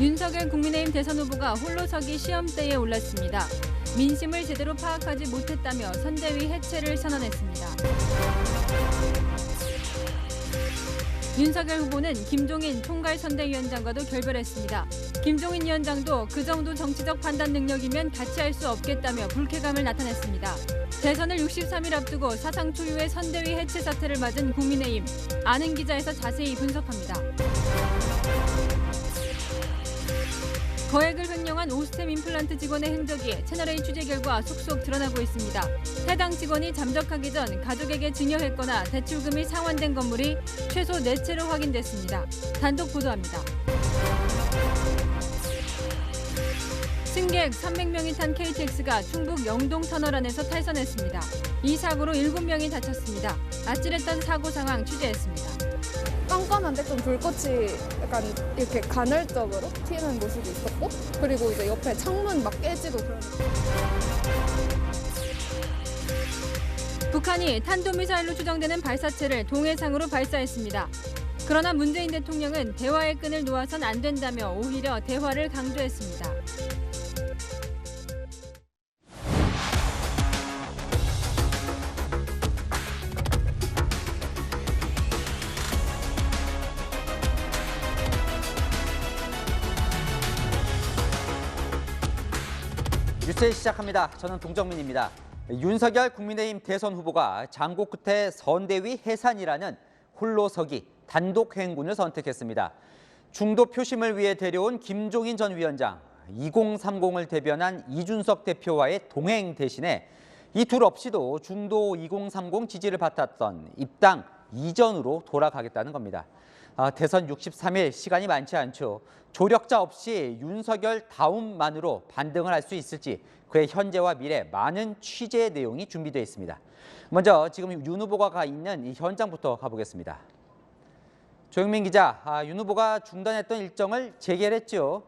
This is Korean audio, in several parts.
윤석열 국민의힘 대선 후보가 홀로서기 시험대에 올랐습니다. 민심을 제대로 파악하지 못했다며 선대위 해체를 선언했습니다. 윤석열 후보는 김종인 총괄선대위원장과도 결별했습니다. 김종인 위원장도 그 정도 정치적 판단 능력이면 같이 할 수 없겠다며 불쾌감을 나타냈습니다. 대선을 63일 앞두고 사상 초유의 선대위 해체 사태를 맞은 국민의힘, 아는 기자에서 자세히 분석합니다. 거액을 횡령한 오스템 임플란트 직원의 흔적이 채널A 취재 결과 속속 드러나고 있습니다. 해당 직원이 잠적하기 전 가족에게 증여했거나 대출금이 상환된 건물이 최소 4채로 확인됐습니다. 단독 보도합니다. 승객 300명이 탄 KTX가 충북 영동 터널 안에서 탈선했습니다. 이 사고로 7명이 다쳤습니다. 아찔했던 사고 상황 취재했습니다. 깜깜한데 좀 불꽃이 약간 이렇게 간헐적으로 튀는 모습이 있었고, 그리고 이제 옆에 창문 막 깨지고 그런. 북한이 탄도미사일로 추정되는 발사체를 동해상으로 발사했습니다. 그러나 문재인 대통령은 대화의 끈을 놓아선 안 된다며 오히려 대화를 강조했습니다. 뉴스 시작합니다. 저는 동정민입니다. 윤석열 국민의힘 대선 후보가 장고 끝에 선대위 해산이라는 홀로서기 단독 행군을 선택했습니다. 중도 표심을 위해 데려온 김종인 전 위원장, 2030을 대변한 이준석 대표와의 동행 대신에 이 둘 없이도 중도 2030 지지를 받았던 입당 이전으로 돌아가겠다는 겁니다. 대선 63일 시간이 많지 않죠. 조력자 없이 윤석열 다음만으로 반등을 할 수 있을지 그의 현재와 미래 많은 취재 내용이 준비되어 있습니다. 먼저 지금 윤 후보가 가 있는 이 현장부터 가보겠습니다. 조영민 기자, 윤 후보가 중단했던 일정을 재개했죠.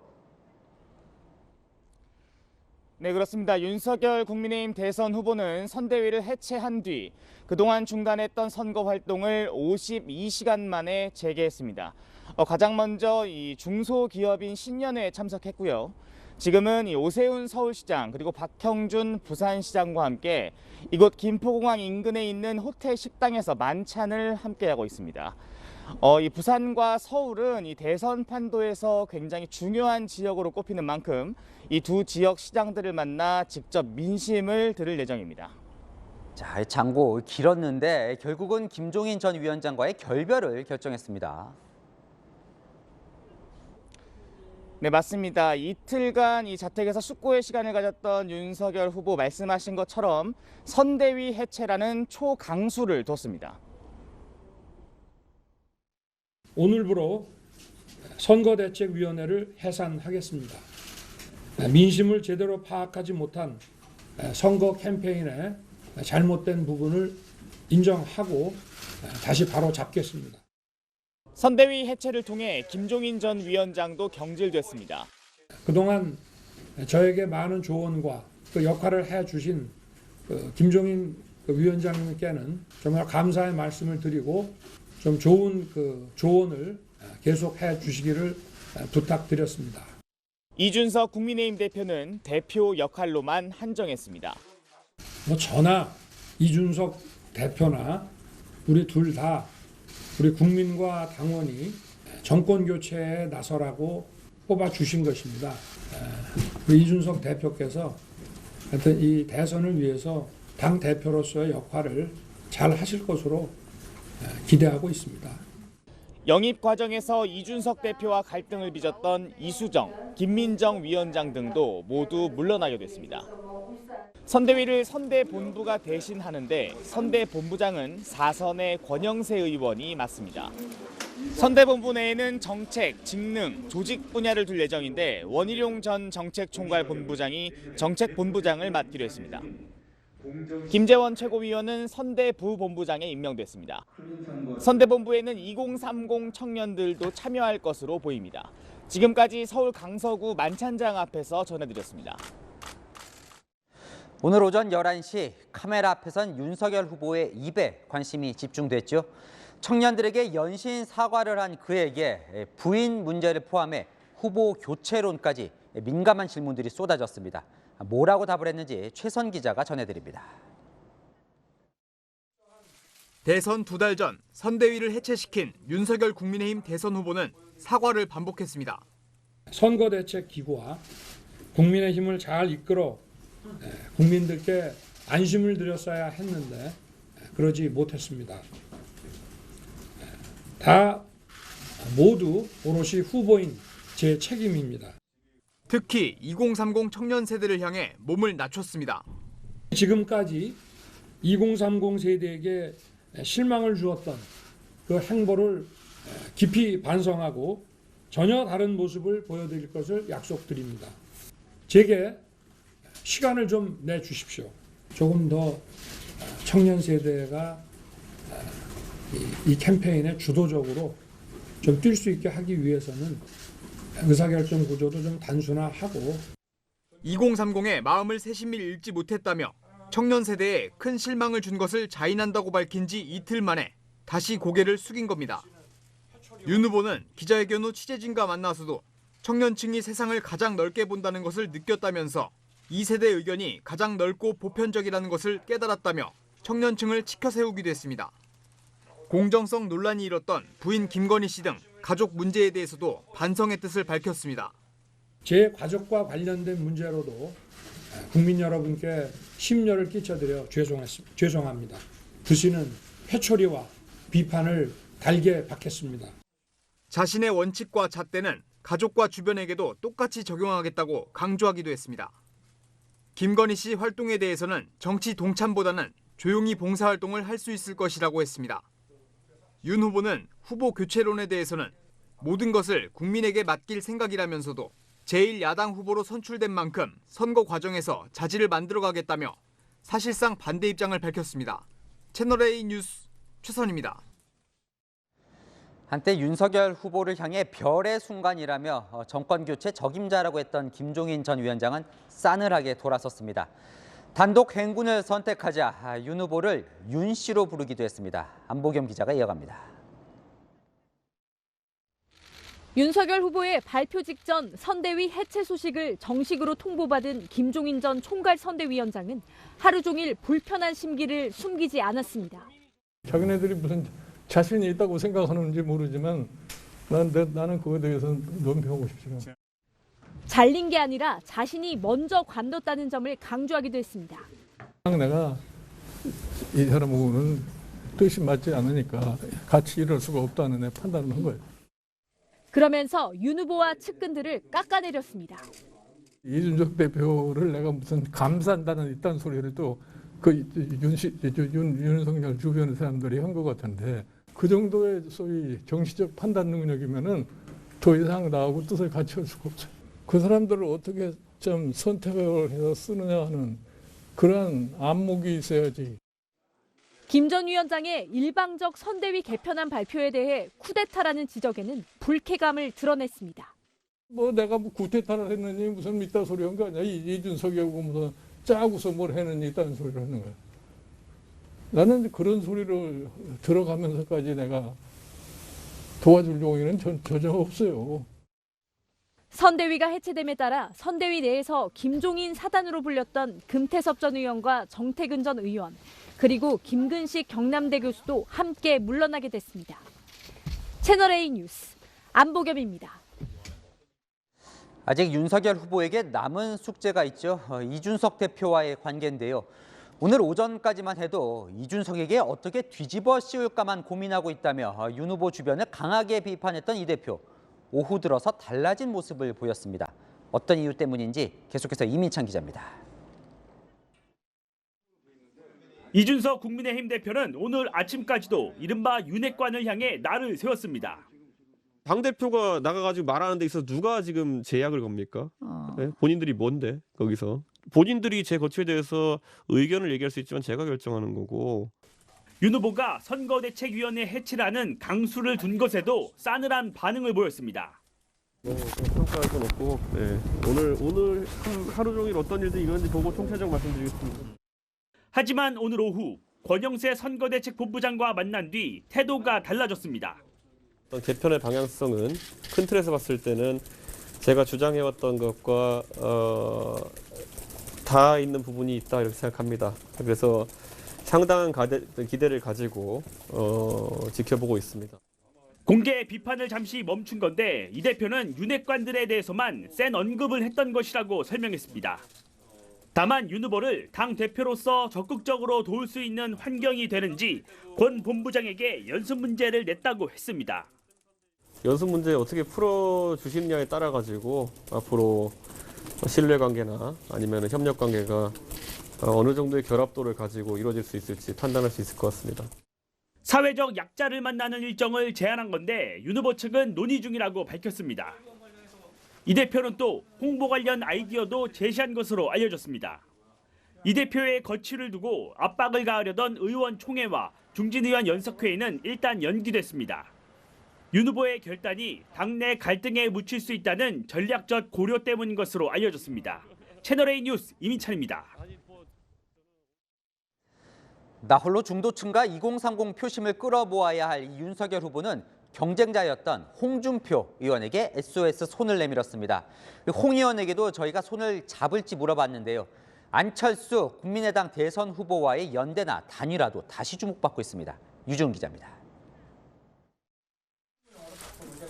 네, 그렇습니다. 윤석열 국민의힘 대선 후보는 선대위를 해체한 뒤 그동안 중단했던 선거 활동을 52시간 만에 재개했습니다. 가장 먼저 이 중소기업인 신년회에 참석했고요. 지금은 이 오세훈 서울시장 그리고 박형준 부산시장과 함께 이곳 김포공항 인근에 있는 호텔 식당에서 만찬을 함께하고 있습니다. 이 부산과 서울은 이 대선 판도에서 굉장히 중요한 지역으로 꼽히는 만큼 이 두 지역 시장들을 만나 직접 민심을 들을 예정입니다. 자, 장고 길었는데 결국은 김종인 전 위원장과의 결별을 결정했습니다. 네, 맞습니다. 이틀간 이 자택에서 숙고의 시간을 가졌던 윤석열 후보 말씀하신 것처럼 선대위 해체라는 초강수를 뒀습니다. 오늘부로 선거대책위원회를 해산하겠습니다. 민심을 제대로 파악하지 못한 선거 캠페인의 잘못된 부분을 인정하고 다시 바로 잡겠습니다. 선대위 해체를 통해 김종인 전 위원장도 경질됐습니다. 그동안 저에게 많은 조언과 그 역할을 해주신 김종인 위원장님께는 정말 감사의 말씀을 드리고 좀 좋은 조언을 계속해 주시기를 부탁드렸습니다. 이준석 국민의힘 대표는 대표 역할로만 한정했습니다. 저나 이준석 대표나 우리 둘 다 우리 국민과 당원이 정권 교체에 나서라고 뽑아주신 것입니다. 우리 이준석 대표께서 하여튼 이 대선을 위해서 당 대표로서의 역할을 잘 하실 것으로 기대하고 있습니다. 영입 과정에서 이준석 대표와 갈등을 빚었던 이수정, 김민정 위원장 등도 모두 물러나게 됐습니다. 선대위를 선대본부가 대신하는데 선대본부장은 4선의 권영세 의원이 맡습니다. 선대본부 내에는 정책, 직능, 조직 분야를 둘 예정인데 원희룡 전 정책총괄본부장이 정책본부장을 맡기로 했습니다. 김재원 최고위원은 선대부본부장에 임명됐습니다. 선대본부에는 2030 청년들도 참여할 것으로 보입니다. 지금까지 서울 강서구 만찬장 앞에서 전해드렸습니다. 오늘 오전 11시 카메라 앞에선 윤석열 후보의 입에 관심이 집중됐죠. 청년들에게 연신 사과를 한 그에게 부인 문제를 포함해 후보 교체론까지 민감한 질문들이 쏟아졌습니다. 뭐라고 답을 했는지 최선 기자가 전해드립니다. 대선 2달 전 선대위를 해체시킨 윤석열 국민의힘 대선 후보는 사과를 반복했습니다. 선거대책기구와 국민의힘을 잘 이끌어 국민들께 안심을 드렸어야 했는데 그러지 못했습니다. 다 모두 오롯이 후보인 제 책임입니다. 특히 2030 청년 세대를 향해 몸을 낮췄습니다. 지금까지 2030 세대에게 실망을 주었던 그 행보를 깊이 반성하고 전혀 다른 모습을 보여드릴 것을 약속드립니다. 제게 시간을 좀 내주십시오. 조금 더 청년 세대가 이 캠페인에 주도적으로 좀 뛸 수 있게 하기 위해서는 의사결정 구조도 좀 단순화하고 2030의 마음을 세심히 읽지 못했다며 청년 세대에 큰 실망을 준 것을 자인한다고 밝힌 지 이틀 만에 다시 고개를 숙인 겁니다. 윤 후보는 기자회견 후 취재진과 만나서도 청년층이 세상을 가장 넓게 본다는 것을 느꼈다면서 2세대 의견이 가장 넓고 보편적이라는 것을 깨달았다며 청년층을 치켜 세우기도 했습니다. 공정성 논란이 일었던 부인 김건희 씨 등 가족 문제에 대해서도 반성의 뜻을 밝혔습니다. 제 가족과 관련된 문제로도 국민 여러분께 심려를 끼쳐드려 죄송합니다. 다시는 회초리와 비판을 달게 받겠습니다. 자신의 원칙과 잣대는 가족과 주변에게도 똑같이 적용하겠다고 강조하기도 했습니다. 김건희 씨 활동에 대해서는 정치 동참보다는 조용히 봉사활동을 할 수 있을 것이라고 했습니다. 윤 후보는 후보 교체론에 대해서는 모든 것을 국민에게 맡길 생각이라면서도 제1야당 후보로 선출된 만큼 선거 과정에서 자질을 만들어가겠다며 사실상 반대 입장을 밝혔습니다. 채널A 뉴스 최선입니다. 한때 윤석열 후보를 향해 별의 순간이라며 정권교체 적임자라고 했던 김종인 전 위원장은 싸늘하게 돌아섰습니다. 단독 행군을 선택하자 윤 후보를 윤 씨로 부르기도 했습니다. 안보겸 기자가 이어갑니다. 윤석열 후보의 발표 직전 선대위 해체 소식을 정식으로 통보받은 김종인 전 총괄선대위원장은 하루 종일 불편한 심기를 숨기지 않았습니다. 자기네들이 무슨 자신이 있다고 생각하는지 모르지만 나는 그거에 대해서는 논평하고 싶지 않아요. 잘린 게 아니라 자신이 먼저 관뒀다는 점을 강조하기도 했습니다. 내가 이 사람하고는 뜻이 맞지 않으니까 같이 일할 수가 없다는 내 판단을 한 거예요. 그러면서 윤 후보와 측근들을 깎아내렸습니다. 이준석 대표를 내가 무슨 감싼다는 이딴 소리를 또 그 윤석열 주변의 사람들이 한 것 같은데 그 정도의 소위 정치적 판단 능력이면은 더 이상 나하고 뜻을 같이 할 수가 없어요. 그 사람들을 어떻게 좀 선택을 해서 쓰느냐 하는 그런 안목이 있어야지. 김 전 위원장의 일방적 선대위 개편안 발표에 대해 쿠데타라는 지적에는 불쾌감을 드러냈습니다. 내가 구태타를 했느니 무슨 이딴 소리 한 거 아니야. 이준석이하고 무슨 짜고서 뭘 했느니 이딴 소리를 하는 거야. 나는 그런 소리를 들어가면서까지 내가 도와줄 용의는 전혀 없어요. 선대위가 해체됨에 따라 선대위 내에서 김종인 사단으로 불렸던 금태섭 전 의원과 정태근 전 의원, 그리고 김근식 경남대 교수도 함께 물러나게 됐습니다. 채널A 뉴스 안보겸입니다. 아직 윤석열 후보에게 남은 숙제가 있죠. 이준석 대표와의 관계인데요. 오늘 오전까지만 해도 이준석에게 어떻게 뒤집어 씌울까만 고민하고 있다며 윤 후보 주변을 강하게 비판했던 이 대표. 오후 들어서 달라진 모습을 보였습니다. 어떤 이유 때문인지 계속해서 이민찬 기자입니다. 이준석 국민의힘 대표는 오늘 아침까지도 이른바 윤핵관을 향해 날을 세웠습니다. 당대표가 나가가지고 말하는 데 있어서 누가 지금 제약을 겁니까? 네? 본인들이 뭔데 거기서. 본인들이 제 거취에 대해서 의견을 얘기할 수 있지만 제가 결정하는 거고. 윤 후보가 선거대책위원회 해체라는 강수를 둔 것에도 싸늘한 반응을 보였습니다. 평가할 건 없고 네. 오늘 하루 종일 어떤 일들이 일어났는지 보고 총체적 말씀드리겠습니다. 하지만 오늘 오후 권영세 선거대책본부장과 만난 뒤 태도가 달라졌습니다. 개편의 방향성은 큰 틀에서 봤을 때는 제가 주장해왔던 것과 다 있는 부분이 있다 이렇게 생각합니다. 그래서 상당한 기대를 가지고 지켜보고 있습니다. 공개 비판을 잠시 멈춘 건데 이 대표는 윤핵관들에 대해서만 센 언급을 했던 것이라고 설명했습니다. 다만 윤 후보를 당 대표로서 적극적으로 도울 수 있는 환경이 되는지 권 본부장에게 연습 문제를 냈다고 했습니다. 연습 문제 어떻게 풀어주시느냐에 따라 가지고 앞으로 신뢰관계나 아니면 협력관계가 어느 정도의 결합도를 가지고 이루어질 수 있을지 판단할 수 있을 것 같습니다. 사회적 약자를 만나는 일정을 제안한 건데 윤 후보 측은 논의 중이라고 밝혔습니다. 이 대표는 또 홍보 관련 아이디어도 제시한 것으로 알려졌습니다. 이 대표의 거취를 두고 압박을 가하려던 의원 총회와 중진 의원 연석회의는 일단 연기됐습니다. 윤 후보의 결단이 당내 갈등에 묻힐 수 있다는 전략적 고려 때문인 것으로 알려졌습니다. 채널A 뉴스 이민찬입니다. 나홀로 중도층과 2030 표심을 끌어모아야 할 윤석열 후보는 경쟁자였던 홍준표 의원에게 SOS 손을 내밀었습니다. 홍 의원에게도 저희가 손을 잡을지 물어봤는데요. 안철수 국민의당 대선 후보와의 연대나 단일화도 다시 주목받고 있습니다. 유준 기자입니다.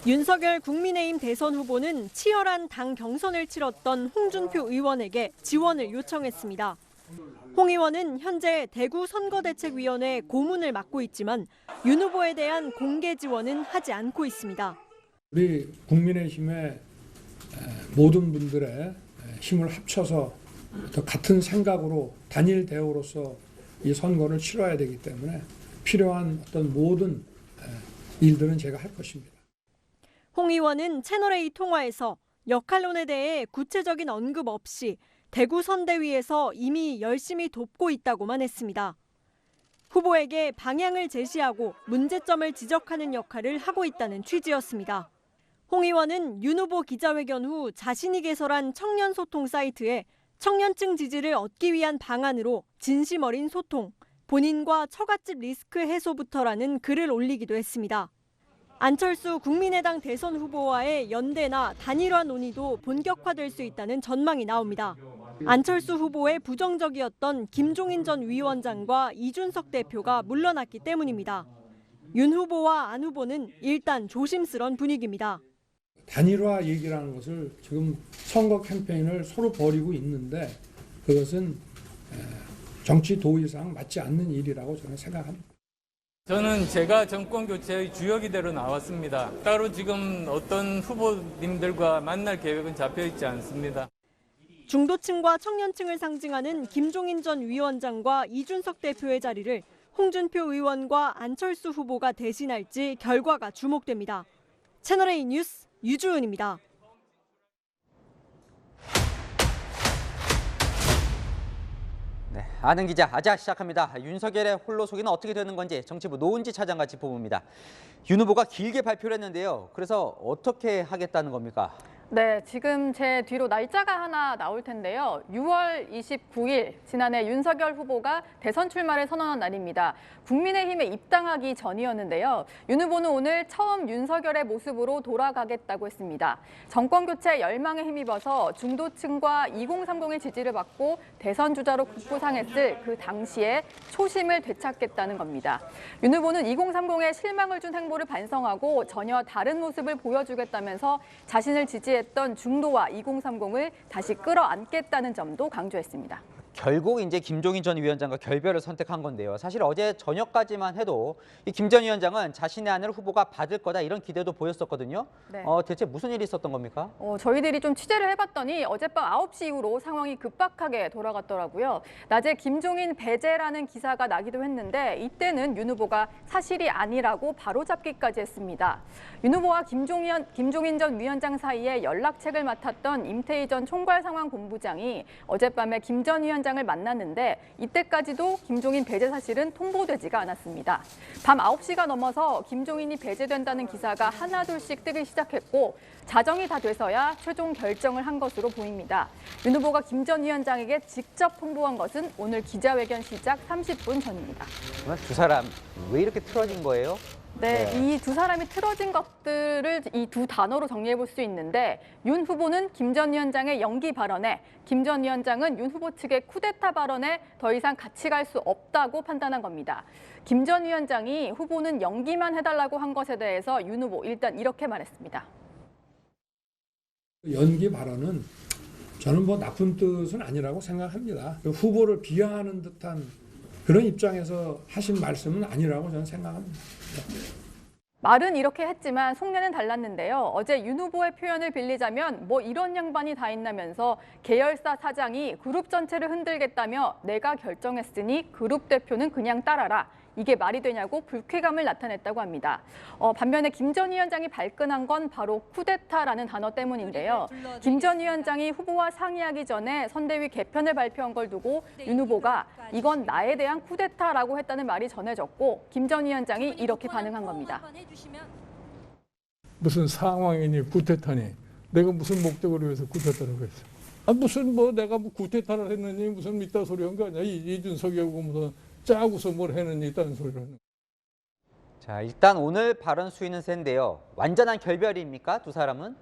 윤석열 국민의힘 대선 후보는 치열한 당 경선을 치렀던 홍준표 의원에게 지원을 요청했습니다. 홍 의원은 현재 대구 선거대책위원회 고문을 맡고 있지만 윤 후보에 대한 공개 지원은 하지 않고 있습니다. 우리 국민의힘의 모든 분들의 힘을 합쳐서 더 같은 생각으로 단일 대우로서 이 선거를 치러야 되기 때문에 필요한 어떤 모든 일들은 제가 할 것입니다. 홍 의원은 채널A 통화에서 역할론에 대해 구체적인 언급 없이 대구 선대위에서 이미 열심히 돕고 있다고만 했습니다. 후보에게 방향을 제시하고 문제점을 지적하는 역할을 하고 있다는 취지였습니다. 홍 의원은 윤 후보 기자회견 후 자신이 개설한 청년 소통 사이트에 청년층 지지를 얻기 위한 방안으로 진심 어린 소통, 본인과 처갓집 리스크 해소부터라는 글을 올리기도 했습니다. 안철수 국민의당 대선 후보와의 연대나 단일화 논의도 본격화될 수 있다는 전망이 나옵니다. 안철수 후보의 부정적이었던 김종인 전 위원장과 이준석 대표가 물러났기 때문입니다. 윤 후보와 안 후보는 일단 조심스런 분위기입니다. 단일화 얘기라는 것을 지금 선거 캠페인을 서로 벌이고 있는데 그것은 정치 도의상 맞지 않는 일이라고 저는 생각합니다. 저는 제가 정권 교체의 주역이대로 나왔습니다. 따로 지금 어떤 후보님들과 만날 계획은 잡혀 있지 않습니다. 중도층과 청년층을 상징하는 김종인 전 위원장과 이준석 대표의 자리를 홍준표 의원과 안철수 후보가 대신할지 결과가 주목됩니다. 채널A 뉴스 유주은입니다. 네, 아는 기자 아자 시작합니다. 윤석열의 홀로 소기는 어떻게 되는 건지 정치부 노은지 차장과 짚어봅니다. 윤 후보가 길게 발표를 했는데요. 그래서 어떻게 하겠다는 겁니까? 네, 지금 제 뒤로 날짜가 하나 나올 텐데요. 6월 29일, 지난해 윤석열 후보가 대선 출마를 선언한 날입니다. 국민의힘에 입당하기 전이었는데요. 윤 후보는 오늘 처음 윤석열의 모습으로 돌아가겠다고 했습니다. 정권 교체 열망에 힘입어서 중도층과 2030의 지지를 받고 대선 주자로 급부상했을 그 당시에 초심을 되찾겠다는 겁니다. 윤 후보는 2030에 실망을 준 행보를 반성하고 전혀 다른 모습을 보여주겠다면서 자신을 지지했던 중도와 2030을 다시 끌어안겠다는 점도 강조했습니다. 결국 이제 김종인 전 위원장과 결별을 선택한 건데요. 사실 어제 저녁까지만 해도 이 김 전 위원장은 자신의 안을 후보가 받을 거다 이런 기대도 보였었거든요. 네. 대체 무슨 일이 있었던 겁니까? 저희들이 좀 취재를 해봤더니 어젯밤 9시 이후로 상황이 급박하게 돌아갔더라고요. 낮에 김종인 배제라는 기사가 나기도 했는데 이때는 윤 후보가 사실이 아니라고 바로잡기까지 했습니다. 윤 후보와 김종인 전 위원장 사이에 연락책을 맡았던 임태희 전 총괄상황본부장이 어젯밤에 김 전 위원장을 만났는데 이때까지도 김종인 배제 사실은 통보되지가 않았습니다. 밤 9시가 넘어서 김종인이 배제된다는 기사가 하나둘씩 뜨기 시작했고 자정이 다 돼서야 최종 결정을 한 것으로 보입니다. 윤 후보가 김 전 위원장에게 직접 통보한 것은 오늘 기자회견 시작 30분 전입니다. 두 사람 왜 이렇게 틀어진 거예요? 네, 이 두 사람이 틀어진 것들을 이 두 단어로 정리해 볼 수 있는데 윤 후보는 김 전 위원장의 연기 발언에, 김 전 위원장은 윤 후보 측의 쿠데타 발언에 더 이상 같이 갈 수 없다고 판단한 겁니다. 김 전 위원장이 후보는 연기만 해달라고 한 것에 대해서 윤 후보 일단 이렇게 말했습니다. 연기 발언은 저는 뭐 나쁜 뜻은 아니라고 생각합니다. 후보를 비하하는 듯한 그런 입장에서 하신 말씀은 아니라고 저는 생각합니다. 말은 이렇게 했지만 속내는 달랐는데요. 어제 윤 후보의 표현을 빌리자면 뭐 이런 양반이 다 있나면서 계열사 사장이 그룹 전체를 흔들겠다며 내가 결정했으니 그룹 대표는 그냥 따라라. 이게 말이 되냐고 불쾌감을 나타냈다고 합니다. 반면에 김 전 위원장이 발끈한 건 바로 쿠데타라는 단어 때문인데요. 김 전 위원장이 후보와 상의하기 전에 선대위 개편을 발표한 걸 두고 윤 후보가 이건 나에 대한 쿠데타라고 했다는 말이 전해졌고 김 전 위원장이 이렇게 반응한 겁니다. 무슨 상황이니 쿠데타니 내가 무슨 목적으로 해서 쿠데타라고 했어. 무슨 뭐 내가 뭐 쿠데타를 했느니 무슨 이딴 소리 한 거 아니야. 이준석이하고 무슨 짜고서 뭘 했느니 이딴 소리를 하는. 자, 일단 오늘 발언 수위는 센데요. 완전한 결별입니까? 두 사람은?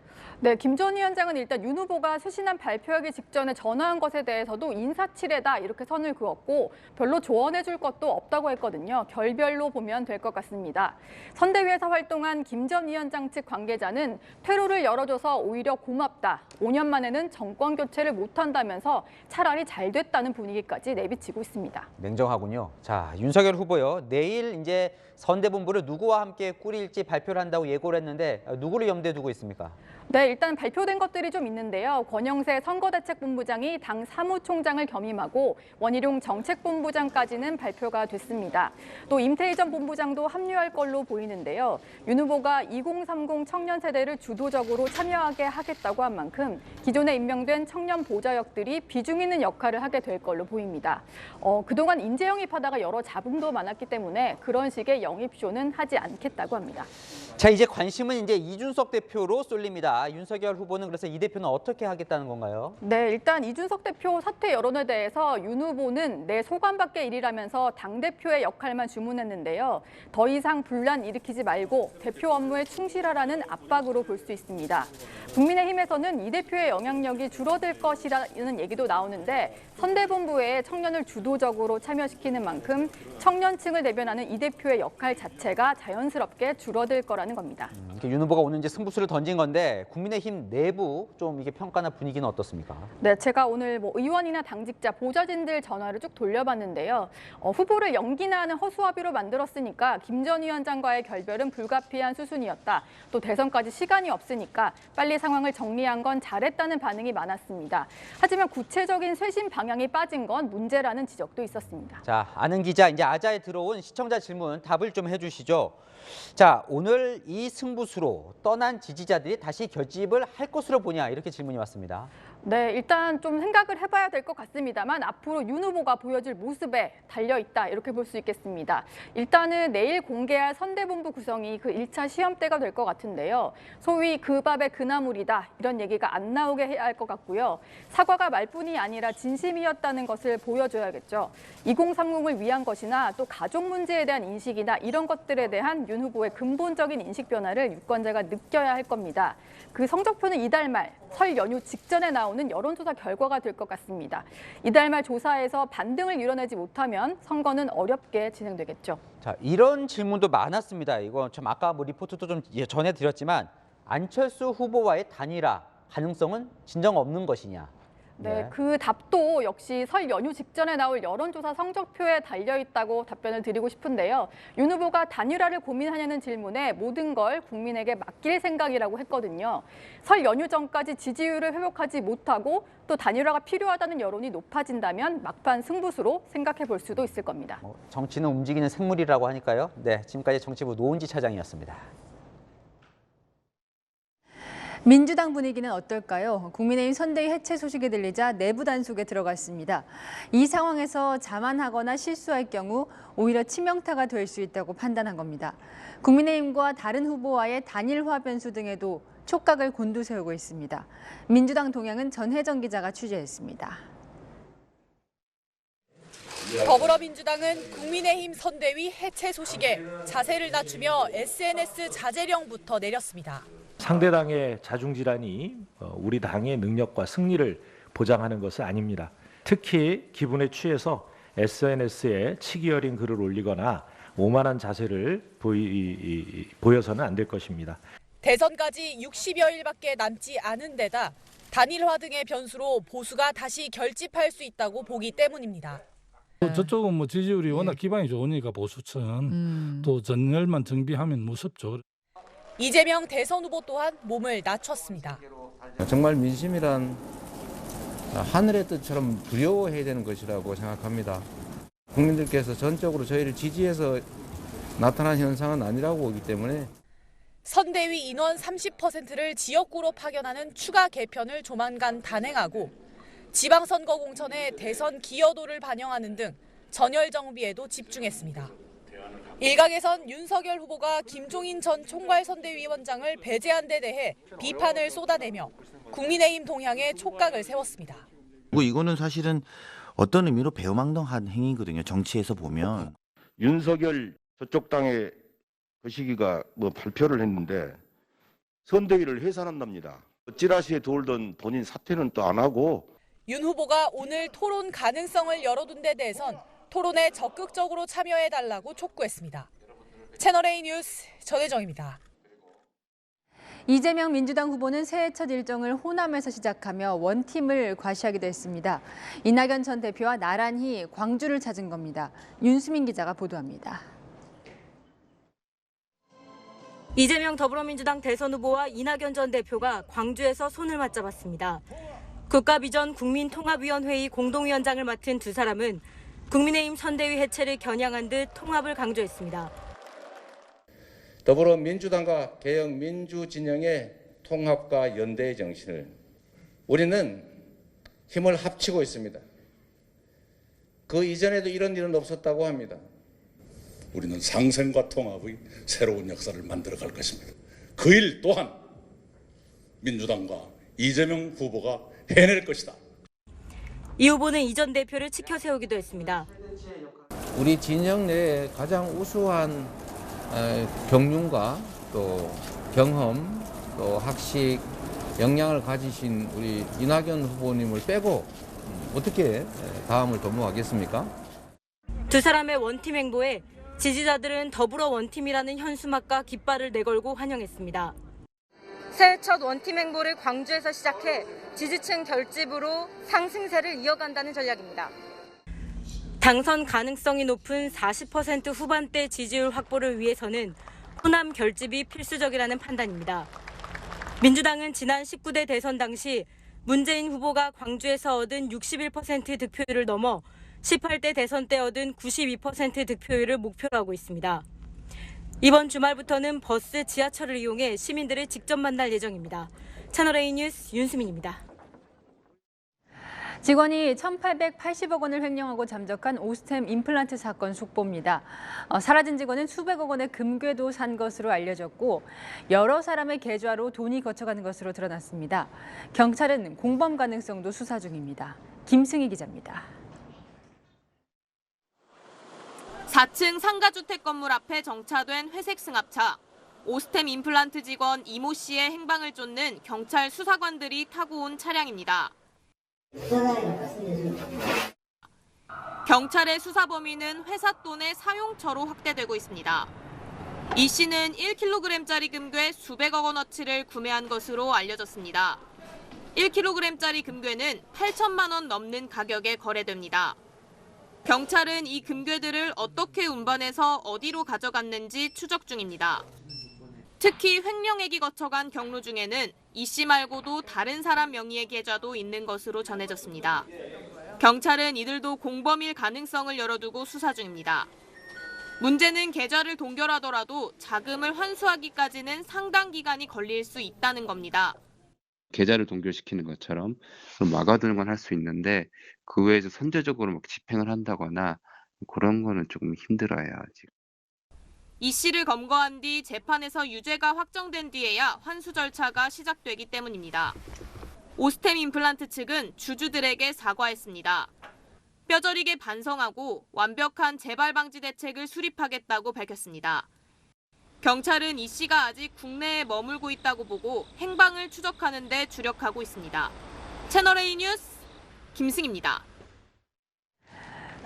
네, 김 전 위원장은 일단 윤 후보가 쇄신안 발표하기 직전에 전화한 것에 대해서도 인사치레다 이렇게 선을 그었고 별로 조언해 줄 것도 없다고 했거든요. 결별로 보면 될 것 같습니다. 선대위에서 활동한 김 전 위원장 측 관계자는 퇴로를 열어줘서 오히려 고맙다. 5년 만에는 정권 교체를 못한다면서 차라리 잘 됐다는 분위기까지 내비치고 있습니다. 냉정하군요. 자, 윤석열 후보요. 내일 이제 선대본부를 누구와 함께 꾸릴지 발표를 한다고 예고를 했는데 누구를 염두에 두고 있습니까? 네, 일단 발표된 것들이 좀 있는데요. 권영세 선거대책본부장이 당 사무총장을 겸임하고 원희룡 정책본부장까지는 발표가 됐습니다. 또 임태희 전 본부장도 합류할 걸로 보이는데요. 윤 후보가 2030 청년 세대를 주도적으로 참여하게 하겠다고 한 만큼 기존에 임명된 청년 보좌역들이 비중 있는 역할을 하게 될 걸로 보입니다. 그동안 인재 영입하다가 여러 잡음도 많았기 때문에 그런 식의 영입쇼는 하지 않겠다고 합니다. 자, 이제 관심은 이제 이준석 대표로 쏠립니다. 윤석열 후보는 그래서 이 대표는 어떻게 하겠다는 건가요? 네, 일단 이준석 대표 사퇴 여론에 대해서 윤 후보는 내 소관밖의 일이라면서 당대표의 역할만 주문했는데요. 더 이상 분란 일으키지 말고 대표 업무에 충실하라는 압박으로 볼 수 있습니다. 국민의힘에서는 이 대표의 영향력이 줄어들 것이라는 얘기도 나오는데 선대본부에 청년을 주도적으로 참여시키는 만큼 청년층을 대변하는 이 대표의 역할 자체가 자연스럽게 줄어들 거라는 겁니다. 윤 후보가 오늘 이제 승부수를 던진 건데 국민의힘 내부 좀 이게 평가나 분위기는 어떻습니까? 네, 제가 오늘 뭐 의원이나 당직자, 보좌진들 전화를 쭉 돌려봤는데요. 후보를 연기나 하는 허수아비로 만들었으니까 김 전 위원장과의 결별은 불가피한 수순이었다. 또 대선까지 시간이 없으니까 빨리 상황을 정리한 건 잘했다는 반응이 많았습니다. 하지만 구체적인 쇄신 방향이 빠진 건 문제라는 지적도 있었습니다. 자, 아는 기자 이제 아자에 들어온 시청자 질문 답을 좀 해주시죠. 자, 오늘 이 승부수로 떠난 지지자들이 다시 결집을 할 것으로 보냐 이렇게 질문이 왔습니다. 네, 일단 좀 생각을 해봐야 될 것 같습니다만 앞으로 윤 후보가 보여줄 모습에 달려있다 이렇게 볼 수 있겠습니다. 일단은 내일 공개할 선대본부 구성이 그 1차 시험대가 될 것 같은데요. 소위 그 밥의 그 나물이다 이런 얘기가 안 나오게 해야 할 것 같고요. 사과가 말뿐이 아니라 진심이었다는 것을 보여줘야겠죠. 2030을 위한 것이나 또 가족 문제에 대한 인식이나 이런 것들에 대한 윤 후보의 근본적인 인식 변화를 유권자가 느껴야 할 겁니다. 그 성적표는 이달 말 설 연휴 직전에 나오는 여론조사 결과가 될 것 같습니다. 이달 말 조사에서 반등을 이뤄내지 못하면 선거는 어렵게 진행되겠죠. 자, 이런 질문도 많았습니다. 이거 참 아까 뭐 리포트도 좀 전해드렸지만 안철수 후보와의 단일화 가능성은 진정 없는 것이냐. 네, 그 답도 역시 설 연휴 직전에 나올 여론조사 성적표에 달려있다고 답변을 드리고 싶은데요. 윤 후보가 단일화를 고민하냐는 질문에 모든 걸 국민에게 맡길 생각이라고 했거든요. 설 연휴 전까지 지지율을 회복하지 못하고 또 단일화가 필요하다는 여론이 높아진다면 막판 승부수로 생각해 볼 수도 있을 겁니다. 정치는 움직이는 생물이라고 하니까요. 네, 지금까지 정치부 노은지 차장이었습니다. 민주당 분위기는 어떨까요? 국민의힘 선대위 해체 소식이 들리자 내부 단속에 들어갔습니다. 이 상황에서 자만하거나 실수할 경우 오히려 치명타가 될 수 있다고 판단한 겁니다. 국민의힘과 다른 후보와의 단일화 변수 등에도 촉각을 곤두세우고 있습니다. 민주당 동향은 전혜정 기자가 취재했습니다. 더불어민주당은 국민의힘 선대위 해체 소식에 자세를 낮추며 SNS 자제령부터 내렸습니다. 상대당의 자중질환이 우리 당의 능력과 승리를 보장하는 것은 아닙니다. 특히 기분에 취해서 SNS에 치기 어린 글을 올리거나 오만한 자세를 보여서는 안 될 것입니다. 대선까지 60여일밖에 남지 않은 데다 단일화 등의 변수로 보수가 다시 결집할 수 있다고 보기 때문입니다. 저쪽은 뭐 지지율이 워낙 기반이 좋으니까 보수층 또 전열만 정비하면 무섭죠. 이재명 대선 후보 또한 몸을 낮췄습니다. 정말 민심이란 하늘의 뜻처럼 두려워해야 되는 것이라고 생각합니다. 국민들께서 전적으로 저희를 지지해서 나타난 현상은 아니라고 보기 때문에 선대위 인원 30%를 지역구로 파견하는 추가 개편을 조만간 단행하고 지방선거 공천의 대선 기여도를 반영하는 등 전열 정비에도 집중했습니다. 일각에선 윤석열 후보가 김종인 전 총괄선대위원장을 배제한 데 대해 비판을 쏟아내며 국민의힘 동향에 촉각을 세웠습니다. 이거는 사실은 어떤 의미로 배우망덕한 행위거든요. 정치에서 보면. 윤석열 저쪽 당의 그 시기가 발표를 했는데 선대위를 해산한답니다. 찌라시에 돌던 본인 사퇴는 또 안 하고. 윤 후보가 오늘 토론 가능성을 열어둔 데 대해선 토론에 적극적으로 참여해달라고 촉구했습니다. 채널A 뉴스 전혜정입니다. 이재명 민주당 후보는 새해 첫 일정을 호남에서 시작하며 원팀을 과시하기도 했습니다. 이낙연 전 대표와 나란히 광주를 찾은 겁니다. 윤수민 기자가 보도합니다. 이재명 더불어민주당 대선 후보와 이낙연 전 대표가 광주에서 손을 맞잡았습니다. 국가비전 국민통합위원회의 공동위원장을 맡은 두 사람은 국민의힘 선대위 해체를 겨냥한 듯 통합을 강조했습니다. 더불어민주당과 개혁민주진영의 통합과 연대의 정신을 우리는 힘을 합치고 있습니다. 그 이전에도 이런 일은 없었다고 합니다. 우리는 상생과 통합의 새로운 역사를 만들어갈 것입니다. 그 일 또한 민주당과 이재명 후보가 해낼 것이다. 이 후보는 이 전 대표를 치켜 세우기도 했습니다. 우리 진영 내에 가장 우수한 경륜과 또 경험, 또 학식, 역량을 가지신 우리 이낙연 후보님을 빼고 어떻게 다음을 도모하겠습니까? 두 사람의 원팀 행보에 지지자들은 더불어 원팀이라는 현수막과 깃발을 내걸고 환영했습니다. 새해 첫 원팀 행보를 광주에서 시작해 지지층 결집으로 상승세를 이어간다는 전략입니다. 당선 가능성이 높은 40% 후반대 지지율 확보를 위해서는 호남 결집이 필수적이라는 판단입니다. 민주당은 지난 19대 대선 당시 문재인 후보가 광주에서 얻은 61% 득표율을 넘어 18대 대선 때 얻은 92% 득표율을 목표로 하고 있습니다. 이번 주말부터는 버스, 지하철을 이용해 시민들을 직접 만날 예정입니다. 채널A 뉴스 윤수민입니다. 직원이 1,880억 원을 횡령하고 잠적한 오스템 임플란트 사건 속보입니다. 사라진 직원은 수백억 원의 금괴도 산 것으로 알려졌고 여러 사람의 계좌로 돈이 거쳐가는 것으로 드러났습니다. 경찰은 공범 가능성도 수사 중입니다. 김승희 기자입니다. 4층 상가주택 건물 앞에 정차된 회색 승합차. 오스템 임플란트 직원 이모 씨의 행방을 쫓는 경찰 수사관들이 타고 온 차량입니다. 경찰의 수사 범위는 회사 돈의 사용처로 확대되고 있습니다. 이 씨는 1kg짜리 금괴 수백억 원어치를 구매한 것으로 알려졌습니다. 1kg짜리 금괴는 8천만 원 넘는 가격에 거래됩니다. 경찰은 이 금괴들을 어떻게 운반해서 어디로 가져갔는지 추적 중입니다. 특히 횡령액이 거쳐간 경로 중에는 이 씨 말고도 다른 사람 명의의 계좌도 있는 것으로 전해졌습니다. 경찰은 이들도 공범일 가능성을 열어두고 수사 중입니다. 문제는 계좌를 동결하더라도 자금을 환수하기까지는 상당 기간이 걸릴 수 있다는 겁니다. 계좌를 동결시키는 것처럼 막아두는 건 할 수 있는데 그 외에서 선제적으로 막 집행을 한다거나 그런 거는 조금 힘들어요, 아직. 이 씨를 검거한 뒤 재판에서 유죄가 확정된 뒤에야 환수 절차가 시작되기 때문입니다. 오스템 임플란트 측은 주주들에게 사과했습니다. 뼈저리게 반성하고 완벽한 재발 방지 대책을 수립하겠다고 밝혔습니다. 경찰은 이 씨가 아직 국내에 머물고 있다고 보고 행방을 추적하는 데 주력하고 있습니다. 채널A 뉴스 김승입니다.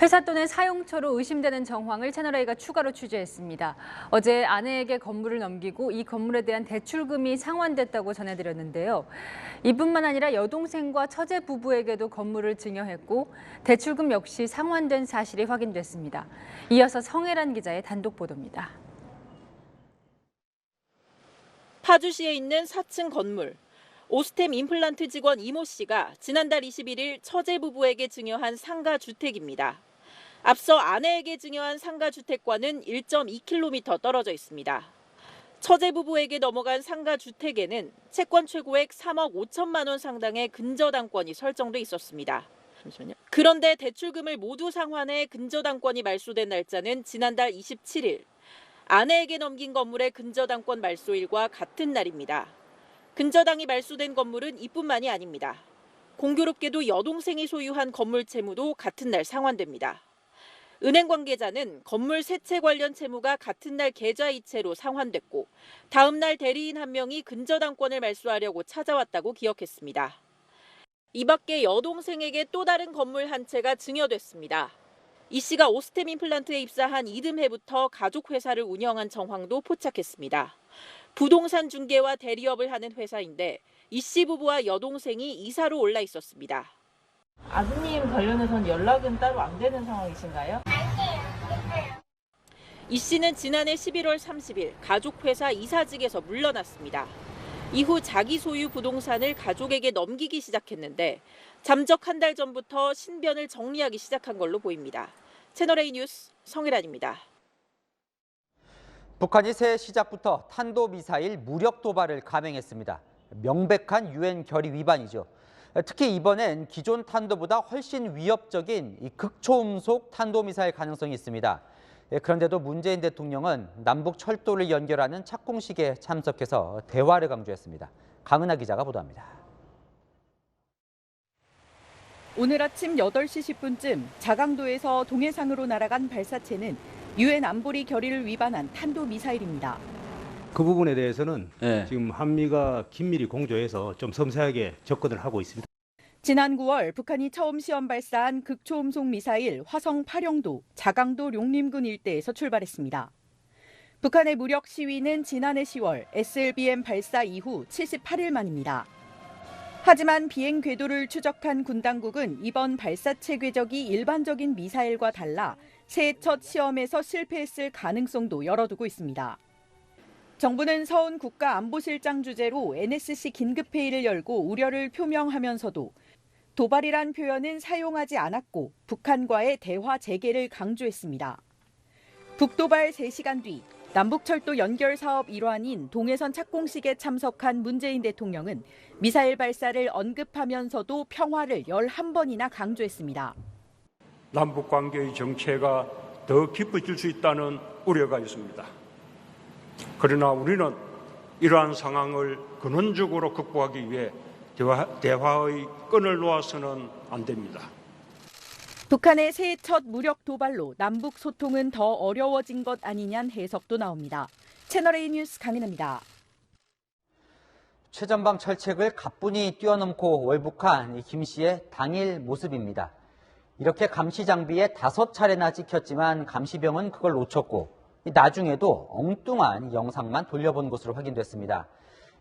회사 돈의 사용처로 의심되는 정황을 채널A가 추가로 취재했습니다. 어제 아내에게 건물을 넘기고 이 건물에 대한 대출금이 상환됐다고 전해드렸는데요. 이뿐만 아니라 여동생과 처제 부부에게도 건물을 증여했고 대출금 역시 상환된 사실이 확인됐습니다. 이어서 성혜란 기자의 단독 보도입니다. 파주시에 있는 4층 건물. 오스템 임플란트 직원 이모 씨가 지난달 21일 처제 부부에게 증여한 상가 주택입니다. 앞서 아내에게 증여한 상가 주택과는 1.2km 떨어져 있습니다. 처제 부부에게 넘어간 상가 주택에는 채권 최고액 3억 5천만 원 상당의 근저당권이 설정돼 있었습니다. 그런데 대출금을 모두 상환해 근저당권이 말소된 날짜는 지난달 27일. 아내에게 넘긴 건물의 근저당권 말소일과 같은 날입니다. 근저당이 말소된 건물은 이뿐만이 아닙니다. 공교롭게도 여동생이 소유한 건물 채무도 같은 날 상환됩니다. 은행 관계자는 건물 세채 관련 채무가 같은 날 계좌이체로 상환됐고 다음 날 대리인 한 명이 근저당권을 말소하려고 찾아왔다고 기억했습니다. 이 밖에 여동생에게 또 다른 건물 한 채가 증여됐습니다. 이 씨가 오스템 임플란트에 입사한 이듬해부터 가족 회사를 운영한 정황도 포착했습니다. 부동산 중개와 대리업을 하는 회사인데 이 씨 부부와 여동생이 이사로 올라 있었습니다. 아드님 관련해서는 연락은 따로 안 되는 상황이신가요? 이 씨는 지난해 11월 30일 가족 회사 이사직에서 물러났습니다. 이후 자기 소유 부동산을 가족에게 넘기기 시작했는데 잠적 한 달 전부터 신변을 정리하기 시작한 걸로 보입니다. 채널A 뉴스 성혜란입니다. 북한이 새해 시작부터 탄도미사일 무력 도발을 감행했습니다. 명백한 유엔 결의 위반이죠. 특히 이번엔 기존 탄도보다 훨씬 위협적인 이 극초음속 탄도미사일 가능성이 있습니다. 그런데도 문재인 대통령은 남북 철도를 연결하는 착공식에 참석해서 대화를 강조했습니다. 강은하 기자가 보도합니다. 오늘 아침 8시 10분쯤 자강도에서 동해상으로 날아간 발사체는 유엔 안보리 결의를 위반한 탄도미사일입니다. 그 부분에 대해서는 지금 한미가 긴밀히 공조해서 좀 섬세하게 접근을 하고 있습니다. 지난 9월 북한이 처음 시험 발사한 극초음속 미사일 화성 8형도 자강도 룡림군 일대에서 출발했습니다. 북한의 무력 시위는 지난해 10월 SLBM 발사 이후 78일 만입니다. 하지만 비행 궤도를 추적한 군 당국은 이번 발사체 궤적이 일반적인 미사일과 달라 새해 첫 시험에서 실패했을 가능성도 열어두고 있습니다. 정부는 서훈 국가안보실장 주재로 NSC 긴급회의를 열고 우려를 표명하면서도 도발이란 표현은 사용하지 않았고 북한과의 대화 재개를 강조했습니다. 북도발 3시간 뒤 남북철도 연결 사업 일환인 동해선 착공식에 참석한 문재인 대통령은 미사일 발사를 언급하면서도 평화를 11번이나 강조했습니다. 남북 관계의 정체가 더 깊어질 수 있다는 우려가 있습니다. 그러나 우리는 이러한 상황을 근원적으로 극복하기 위해 대화의 끈을 놓아서는 안 됩니다. 북한의 새해 첫 무력 도발로 남북 소통은 더 어려워진 것 아니냐는 해석도 나옵니다. 채널A 뉴스 강인하입니다. 최전방 철책을 가뿐히 뛰어넘고 월북한 김 씨의 당일 모습입니다. 이렇게 감시 장비에 5차례나 찍혔지만 감시병은 그걸 놓쳤고 나중에도 엉뚱한 영상만 돌려본 것으로 확인됐습니다.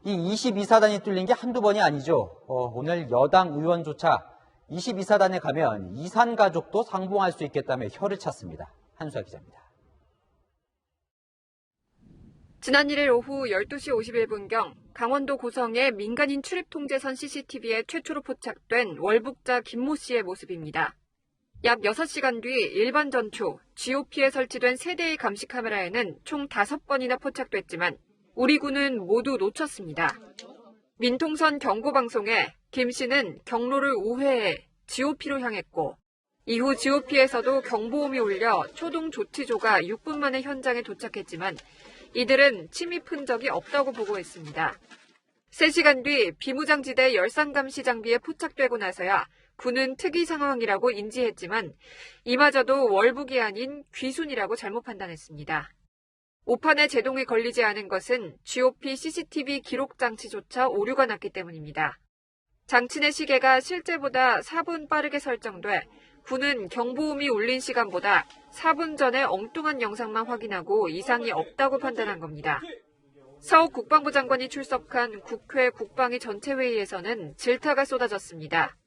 이 22사단이 뚫린 게 한두 번이 아니죠. 오늘 여당 의원조차 22사단에 가면 이산 가족도 상봉할 수 있겠다며 혀를 찼습니다. 한수아 기자입니다. 지난 1일 오후 12시 51분경 강원도 고성의 민간인 출입 통제선 CCTV에 최초로 포착된 월북자 김모 씨의 모습입니다. 약 6시간 뒤 일반 전초, GOP에 설치된 3대의 감시 카메라에는 총 5번이나 포착됐지만 우리 군은 모두 놓쳤습니다. 민통선 경고방송에 김 씨는 경로를 우회해 GOP로 향했고 이후 GOP에서도 경보음이 울려 초동 조치조가 6분 만에 현장에 도착했지만 이들은 침입 흔적이 없다고 보고했습니다. 3시간 뒤 비무장지대 열상감시 장비에 포착되고 나서야 군은 특이 상황이라고 인지했지만 이마저도 월북이 아닌 귀순이라고 잘못 판단했습니다. 오판에 제동이 걸리지 않은 것은 GOP CCTV 기록 장치조차 오류가 났기 때문입니다. 장치 내 시계가 실제보다 4분 빠르게 설정돼 군은 경보음이 울린 시간보다 4분 전에 엉뚱한 영상만 확인하고 이상이 없다고 판단한 겁니다. 서욱 국방부 장관이 출석한 국회 국방위 전체회의에서는 질타가 쏟아졌습니다.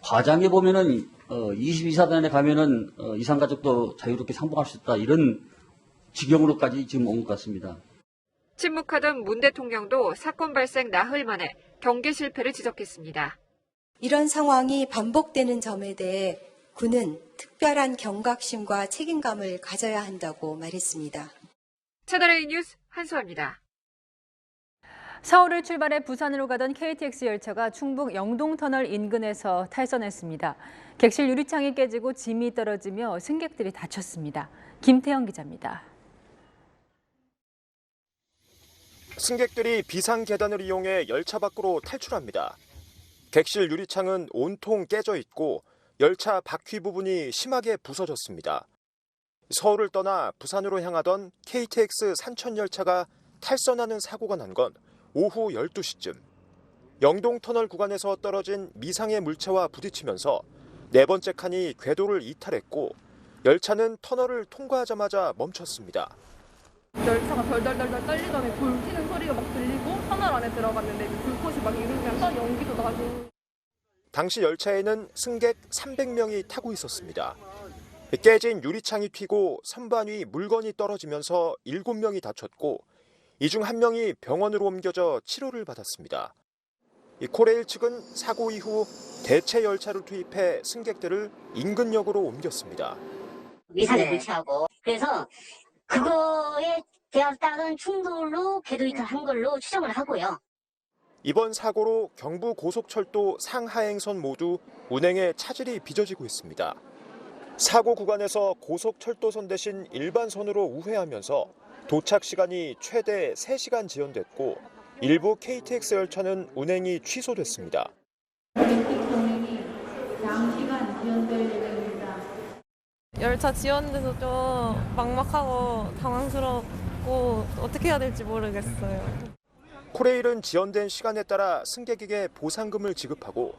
과장해 보면은 22사단에 가면은 이산가족도 자유롭게 상봉할 수 있다 이런 지경으로까지 지금 온 것 같습니다. 침묵하던 문 대통령도 사건 발생 나흘 만에 경계 실패를 지적했습니다. 이런 상황이 반복되는 점에 대해 군은 특별한 경각심과 책임감을 가져야 한다고 말했습니다. 채널A 뉴스 한수아입니다. 서울을 출발해 부산으로 가던 KTX 열차가 충북 영동터널 인근에서 탈선했습니다. 객실 유리창이 깨지고 짐이 떨어지며 승객들이 다쳤습니다. 김태영 기자입니다. 승객들이 비상 계단을 이용해 열차 밖으로 탈출합니다. 객실 유리창은 온통 깨져 있고 열차 바퀴 부분이 심하게 부서졌습니다. 서울을 떠나 부산으로 향하던 KTX 산천 열차가 탈선하는 사고가 난 건 오후 12시쯤. 영동터널 구간에서 떨어진 미상의 물체와 부딪히면서 네 번째 칸이 궤도를 이탈했고 열차는 터널을 통과하자마자 멈췄습니다. 열차가 덜덜덜덜 떨리더니 불 튀는 소리가 막 들리고 터널 안에 들어갔는데 불꽃이 막 이르면서 연기도 나고. 당시 열차에는 승객 300명이 타고 있었습니다. 깨진 유리창이 튀고 선반 위 물건이 떨어지면서 7명이 다쳤고 이 중 1명이 병원으로 옮겨져 치료를 받았습니다. 코레일 측은 사고 이후 대체 열차를 투입해 승객들을 인근역으로 옮겼습니다. 미상의 물체하고 그래서 그거에 따른 충돌로 궤도 이탈한 걸로 추정을 하고요. 이번 사고로 경부 고속철도 상하행선 모두 운행에 차질이 빚어지고 있습니다. 사고 구간에서 고속철도선 대신 일반선으로 우회하면서 도착 시간이 최대 3시간 지연됐고 일부 KTX 열차는 운행이 취소됐습니다. 열차 지연돼서 좀 막막하고 당황스럽고 어떻게 해야 될지 모르겠어요. 코레일은 지연된 시간에 따라 승객에게 보상금을 지급하고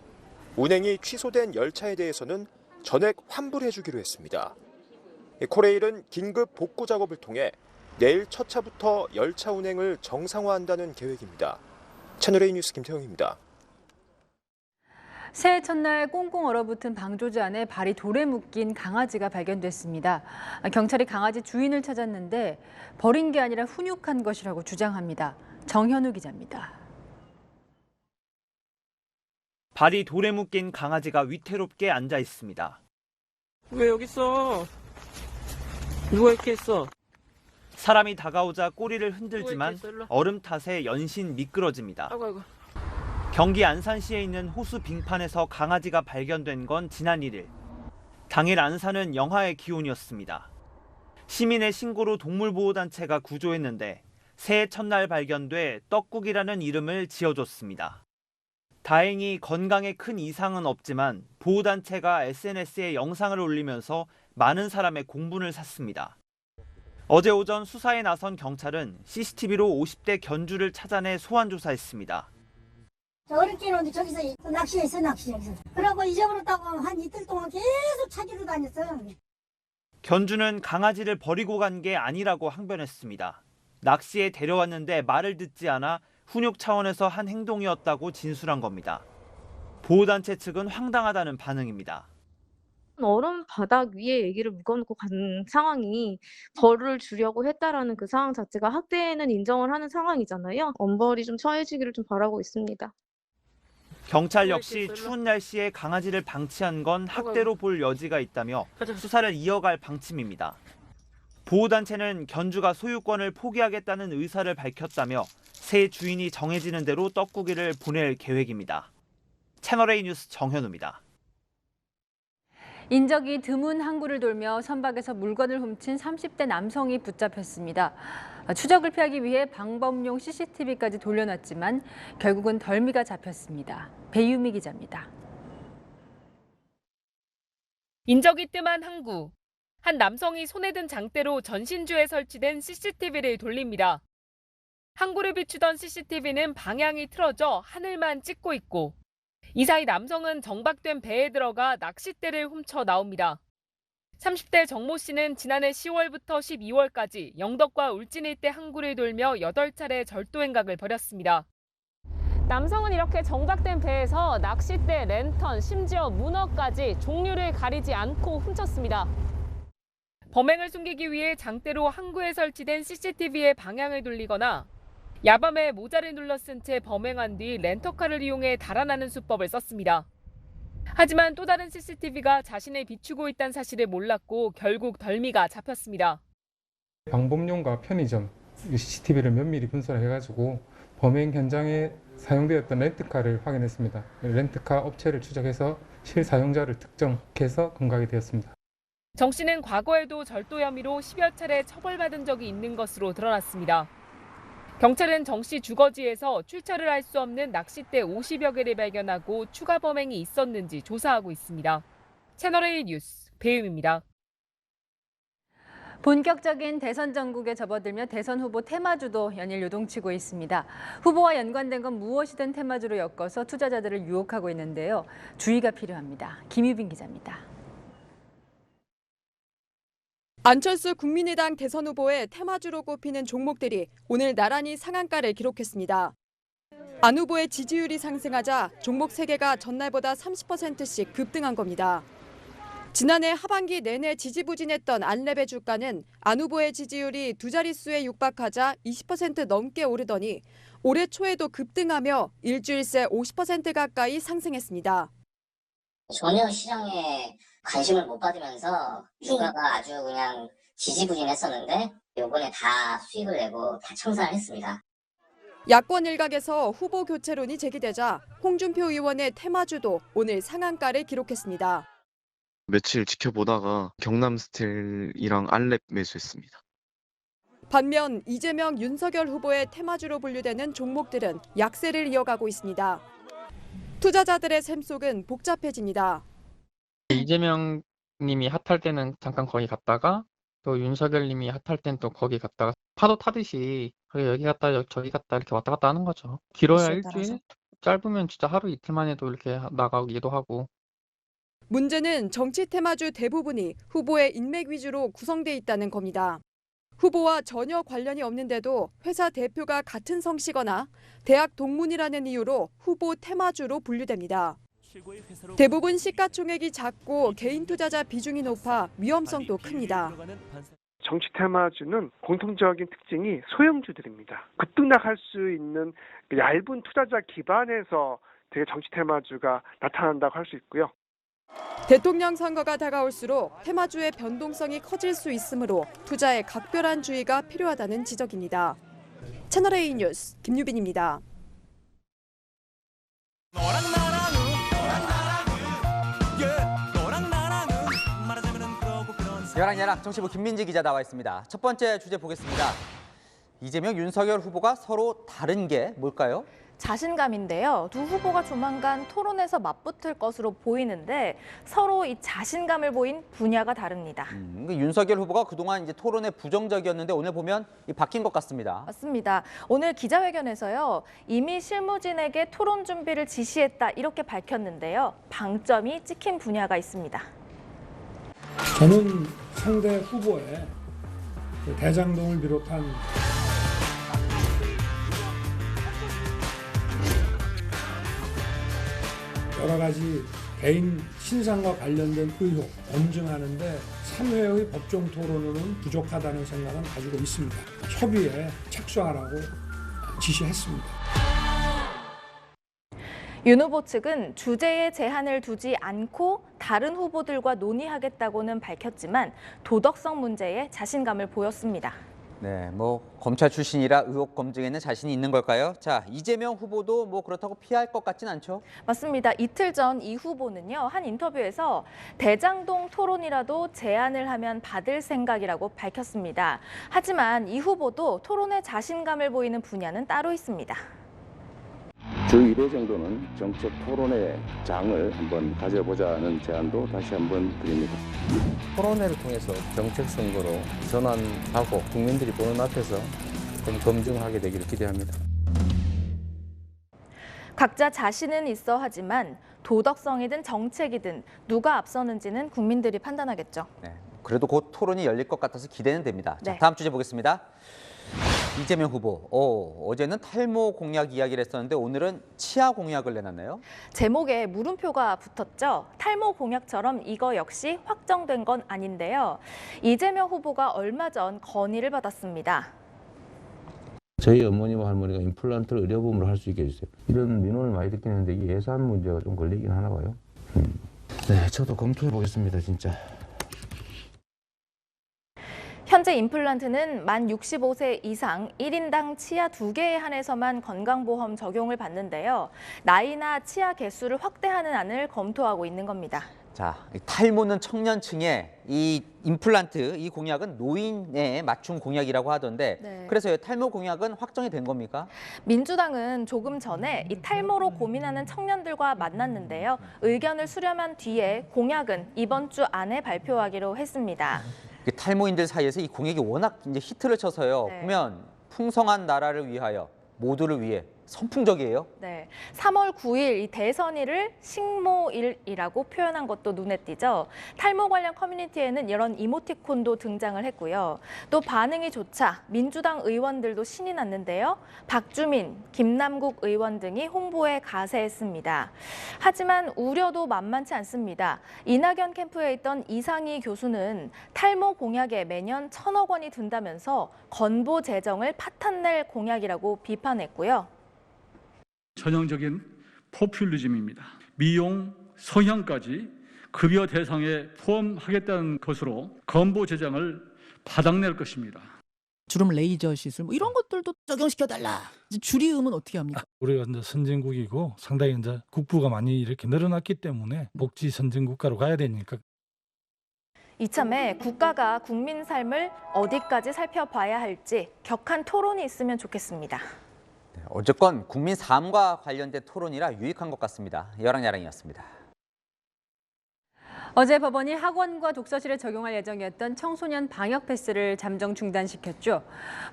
운행이 취소된 열차에 대해서는 전액 환불해주기로 했습니다. 코레일은 긴급 복구 작업을 통해 내일 첫 차부터 열차 운행을 정상화한다는 계획입니다. 채널A 뉴스 김태형입니다. 새해 첫날 꽁꽁 얼어붙은 방조제 안에 발이 돌에 묶인 강아지가 발견됐습니다. 경찰이 강아지 주인을 찾았는데 버린 게 아니라 훈육한 것이라고 주장합니다. 정현우 기자입니다. 발이 돌에 묶인 강아지가 위태롭게 앉아 있습니다. 왜 여기 있어? 누가 이렇게 했어? 사람이 다가오자 꼬리를 흔들지만 얼음 탓에 연신 미끄러집니다. 아이고. 경기 안산시에 있는 호수 빙판에서 강아지가 발견된 건 지난 1일. 당일 안산은 영하의 기온이었습니다. 시민의 신고로 동물보호단체가 구조했는데 새해 첫날 발견돼 떡국이라는 이름을 지어줬습니다. 다행히 건강에 큰 이상은 없지만 보호단체가 SNS에 영상을 올리면서 많은 사람의 공분을 샀습니다. 어제 오전 수사에 나선 경찰은 CCTV로 50대 견주를 찾아내 소환 조사했습니다. 어렵게 오는데 저기서 낚시했어. 그러고 잊어버렸다고 한 이틀 동안 계속 찾으러 다녔어요. 견주는 강아지를 버리고 간 게 아니라고 항변했습니다. 낚시에 데려왔는데 말을 듣지 않아 훈육 차원에서 한 행동이었다고 진술한 겁니다. 보호단체 측은 황당하다는 반응입니다. 얼음 바닥 위에 애기를 묶어놓고 간 상황이 벌을 주려고 했다라는 그 상황 자체가 학대는 인정을 하는 상황이잖아요. 엄벌이 좀 처해지기를 좀 바라고 있습니다. 경찰 역시 추운 날씨에 강아지를 방치한 건 학대로 볼 여지가 있다며 수사를 이어갈 방침입니다. 보호단체는 견주가 소유권을 포기하겠다는 의사를 밝혔다며 새 주인이 정해지는 대로 떡국이를 보낼 계획입니다. 채널A 뉴스 정현우입니다. 인적이 드문 항구를 돌며 선박에서 물건을 훔친 30대 남성이 붙잡혔습니다. 추적을 피하기 위해 방범용 CCTV까지 돌려놨지만 결국은 덜미가 잡혔습니다. 배유미 기자입니다. 인적이 뜸한 항구. 한 남성이 손에 든 장대로 전신주에 설치된 CCTV를 돌립니다. 항구를 비추던 CCTV는 방향이 틀어져 하늘만 찍고 있고 이 사이 남성은 정박된 배에 들어가 낚싯대를 훔쳐 나옵니다. 30대 정모 씨는 지난해 10월부터 12월까지 영덕과 울진 일대 항구를 돌며 8차례 절도 행각을 벌였습니다. 남성은 이렇게 정박된 배에서 낚싯대, 랜턴, 심지어 문어까지 종류를 가리지 않고 훔쳤습니다. 범행을 숨기기 위해 장대로 항구에 설치된 CCTV의 방향을 돌리거나 야밤에 모자를 눌러 쓴 채 범행한 뒤 렌터카를 이용해 달아나는 수법을 썼습니다. 하지만 또 다른 CCTV가 자신을 비추고 있다는 사실을 몰랐고 결국 덜미가 잡혔습니다. 방범용과 편의점 CCTV를 면밀히 분석해가지고 범행 현장에 사용되었던 렌트카를 확인했습니다. 렌트카 업체를 추적해서 실사용자를 특정해서 검거하게 되었습니다. 정 씨는 과거에도 절도 혐의로 10여 차례 처벌받은 적이 있는 것으로 드러났습니다. 경찰은 정 씨 주거지에서 출처를 알 수 없는 낚싯대 50여 개를 발견하고 추가 범행이 있었는지 조사하고 있습니다. 채널A 뉴스 배음입니다. 본격적인 대선 전국에 접어들며 대선 후보 테마주도 연일 요동치고 있습니다. 후보와 연관된 건 무엇이든 테마주로 엮어서 투자자들을 유혹하고 있는데요. 주의가 필요합니다. 김유빈 기자입니다. 안철수 국민의당 대선 후보의 테마주로 꼽히는 종목들이 오늘 나란히 상한가를 기록했습니다. 안 후보의 지지율이 상승하자 종목 3개가 전날보다 30%씩 급등한 겁니다. 지난해 하반기 내내 지지부진했던 안랩의 주가는 안 후보의 지지율이 두 자릿수에 육박하자 20% 넘게 오르더니 올해 초에도 급등하며 일주일 새 50% 가까이 상승했습니다. 전혀 시장에 관심을 못 받으면서 주가가 아주 그냥 지지부진했었는데 요번에 다 수익을 내고 다 청산을 했습니다. 야권 일각에서 후보 교체론이 제기되자 홍준표 의원의 테마주도 오늘 상한가를 기록했습니다. 며칠 지켜보다가 경남 스틸이랑 안랩 매수했습니다. 반면 이재명, 윤석열 후보의 테마주로 분류되는 종목들은 약세를 이어가고 있습니다. 투자자들의 셈속은 복잡해집니다. 이재명 님이 핫할 때는 잠깐 거기 갔다가 또 윤석열 님이 핫할 때는 또 거기 갔다가 파도 타듯이 여기 갔다 저기 갔다 이렇게 왔다 갔다 하는 거죠. 길어야 일주일, 짧으면 진짜 하루 이틀만 해도 이렇게 나가기도 하고. 문제는 정치 테마주 대부분이 후보의 인맥 위주로 구성돼 있다는 겁니다. 후보와 전혀 관련이 없는데도 회사 대표가 같은 성씨거나 대학 동문이라는 이유로 후보 테마주로 분류됩니다. 대부분 시가총액이 작고 개인 투자자 비중이 높아 위험성도 큽니다. 정치 테마주는 공통적인 특징이 소형주들입니다. 급등락할 수 있는 얇은 투자자 기반에서 되게 정치 테마주가 나타난다고 할 수 있고요. 대통령 선거가 다가올수록 테마주의 변동성이 커질 수 있으므로 투자에 각별한 주의가 필요하다는 지적입니다. 채널A 뉴스 김유빈입니다. 야랑 정치부 김민지 기자 나와 있습니다. 첫 번째 주제 보겠습니다. 이재명, 윤석열 후보가 서로 다른 게 뭘까요? 자신감인데요. 두 후보가 조만간 토론에서 맞붙을 것으로 보이는데 서로 이 자신감을 보인 분야가 다릅니다. 윤석열 후보가 그동안 이제 토론에 부정적이었는데 오늘 보면 바뀐 것 같습니다. 맞습니다. 오늘 기자회견에서요. 이미 실무진에게 토론 준비를 지시했다 이렇게 밝혔는데요. 방점이 찍힌 분야가 있습니다. 저는 상대 후보의 대장동을 비롯한 여러 가지 개인 신상과 관련된 의혹 검증하는데 3회의 법정 토론은 부족하다는 생각은 가지고 있습니다. 협의에 착수하라고 지시했습니다. 윤 후보 측은 주제에 제한을 두지 않고 다른 후보들과 논의하겠다고는 밝혔지만 도덕성 문제에 자신감을 보였습니다. 네, 검찰 출신이라 의혹 검증에는 자신이 있는 걸까요? 자, 이재명 후보도 그렇다고 피할 것 같진 않죠? 맞습니다. 이틀 전 이 후보는요, 한 인터뷰에서 대장동 토론이라도 제안을 하면 받을 생각이라고 밝혔습니다. 하지만 이 후보도 토론에 자신감을 보이는 분야는 따로 있습니다. 주 1회 정도는 정책 토론회 장을 한번 가져보자는 제안도 다시 한번 드립니다. 토론회를 통해서 정책 선거로 전환하고 국민들이 보는 앞에서 좀 검증하게 되기를 기대합니다. 각자 자신은 있어 하지만 도덕성이든 정책이든 누가 앞서는지는 국민들이 판단하겠죠. 네, 그래도 곧 토론이 열릴 것 같아서 기대는 됩니다. 자, 네. 다음 주제 보겠습니다. 이재명 후보, 어제는 탈모 공약 이야기를 했었는데 오늘은 치아 공약을 내놨네요. 제목에 물음표가 붙었죠. 탈모 공약처럼 이거 역시 확정된 건 아닌데요. 이재명 후보가 얼마 전 건의를 받았습니다. 저희 어머니와 할머니가 임플란트를 의료보험으로 할 수 있게 해주세요. 이런 민원을 많이 듣겠는데 이게 예산 문제가 좀 걸리긴 하나 봐요. 네, 저도 검토해 보겠습니다, 진짜. 현재 임플란트는 만 65세 이상 1인당 치아 2개에 한해서만 건강보험 적용을 받는데요. 나이나 치아 개수를 확대하는 안을 검토하고 있는 겁니다. 자, 탈모는 청년층에 이 임플란트, 이 공약은 노인에 맞춘 공약이라고 하던데 네. 그래서 탈모 공약은 확정이 된 겁니까? 민주당은 조금 전에 이 탈모로 고민하는 청년들과 만났는데요. 의견을 수렴한 뒤에 공약은 이번 주 안에 발표하기로 했습니다. 탈모인들 사이에서 이 공약이 워낙 이제 히트를 쳐서요. 네. 보면 풍성한 나라를 위하여 모두를 위해 선풍적이에요. 네, 3월 9일 이 대선일을 식모일이라고 표현한 것도 눈에 띄죠. 탈모 관련 커뮤니티에는 이런 이모티콘도 등장을 했고요. 또 반응이 좋자 민주당 의원들도 신이 났는데요. 박주민, 김남국 의원 등이 홍보에 가세했습니다. 하지만 우려도 만만치 않습니다. 이낙연 캠프에 있던 이상희 교수는 탈모 공약에 매년 1,000억 원이 든다면서 건보 재정을 파탄낼 공약이라고 비판했고요. 전형적인 포퓰리즘입니다. 미용, 성형까지 급여 대상에 포함하겠다는 것으로 건보 재정을 바닥낼 것입니다. 주름 레이저 시술 뭐 이런 것들도 적용시켜달라. 주리음은 어떻게 합니까? 우리가 이제 선진국이고 상당히 이제 국부가 많이 이렇게 늘어났기 때문에 복지 선진국가로 가야 되니까. 이참에 국가가 국민 삶을 어디까지 살펴봐야 할지 격한 토론이 있으면 좋겠습니다. 네, 어쨌건 국민 삶과 관련된 토론이라 유익한 것 같습니다. 여랑야랑이었습니다. 어제 법원이 학원과 독서실에 적용할 예정이었던 청소년 방역 패스를 잠정 중단시켰죠.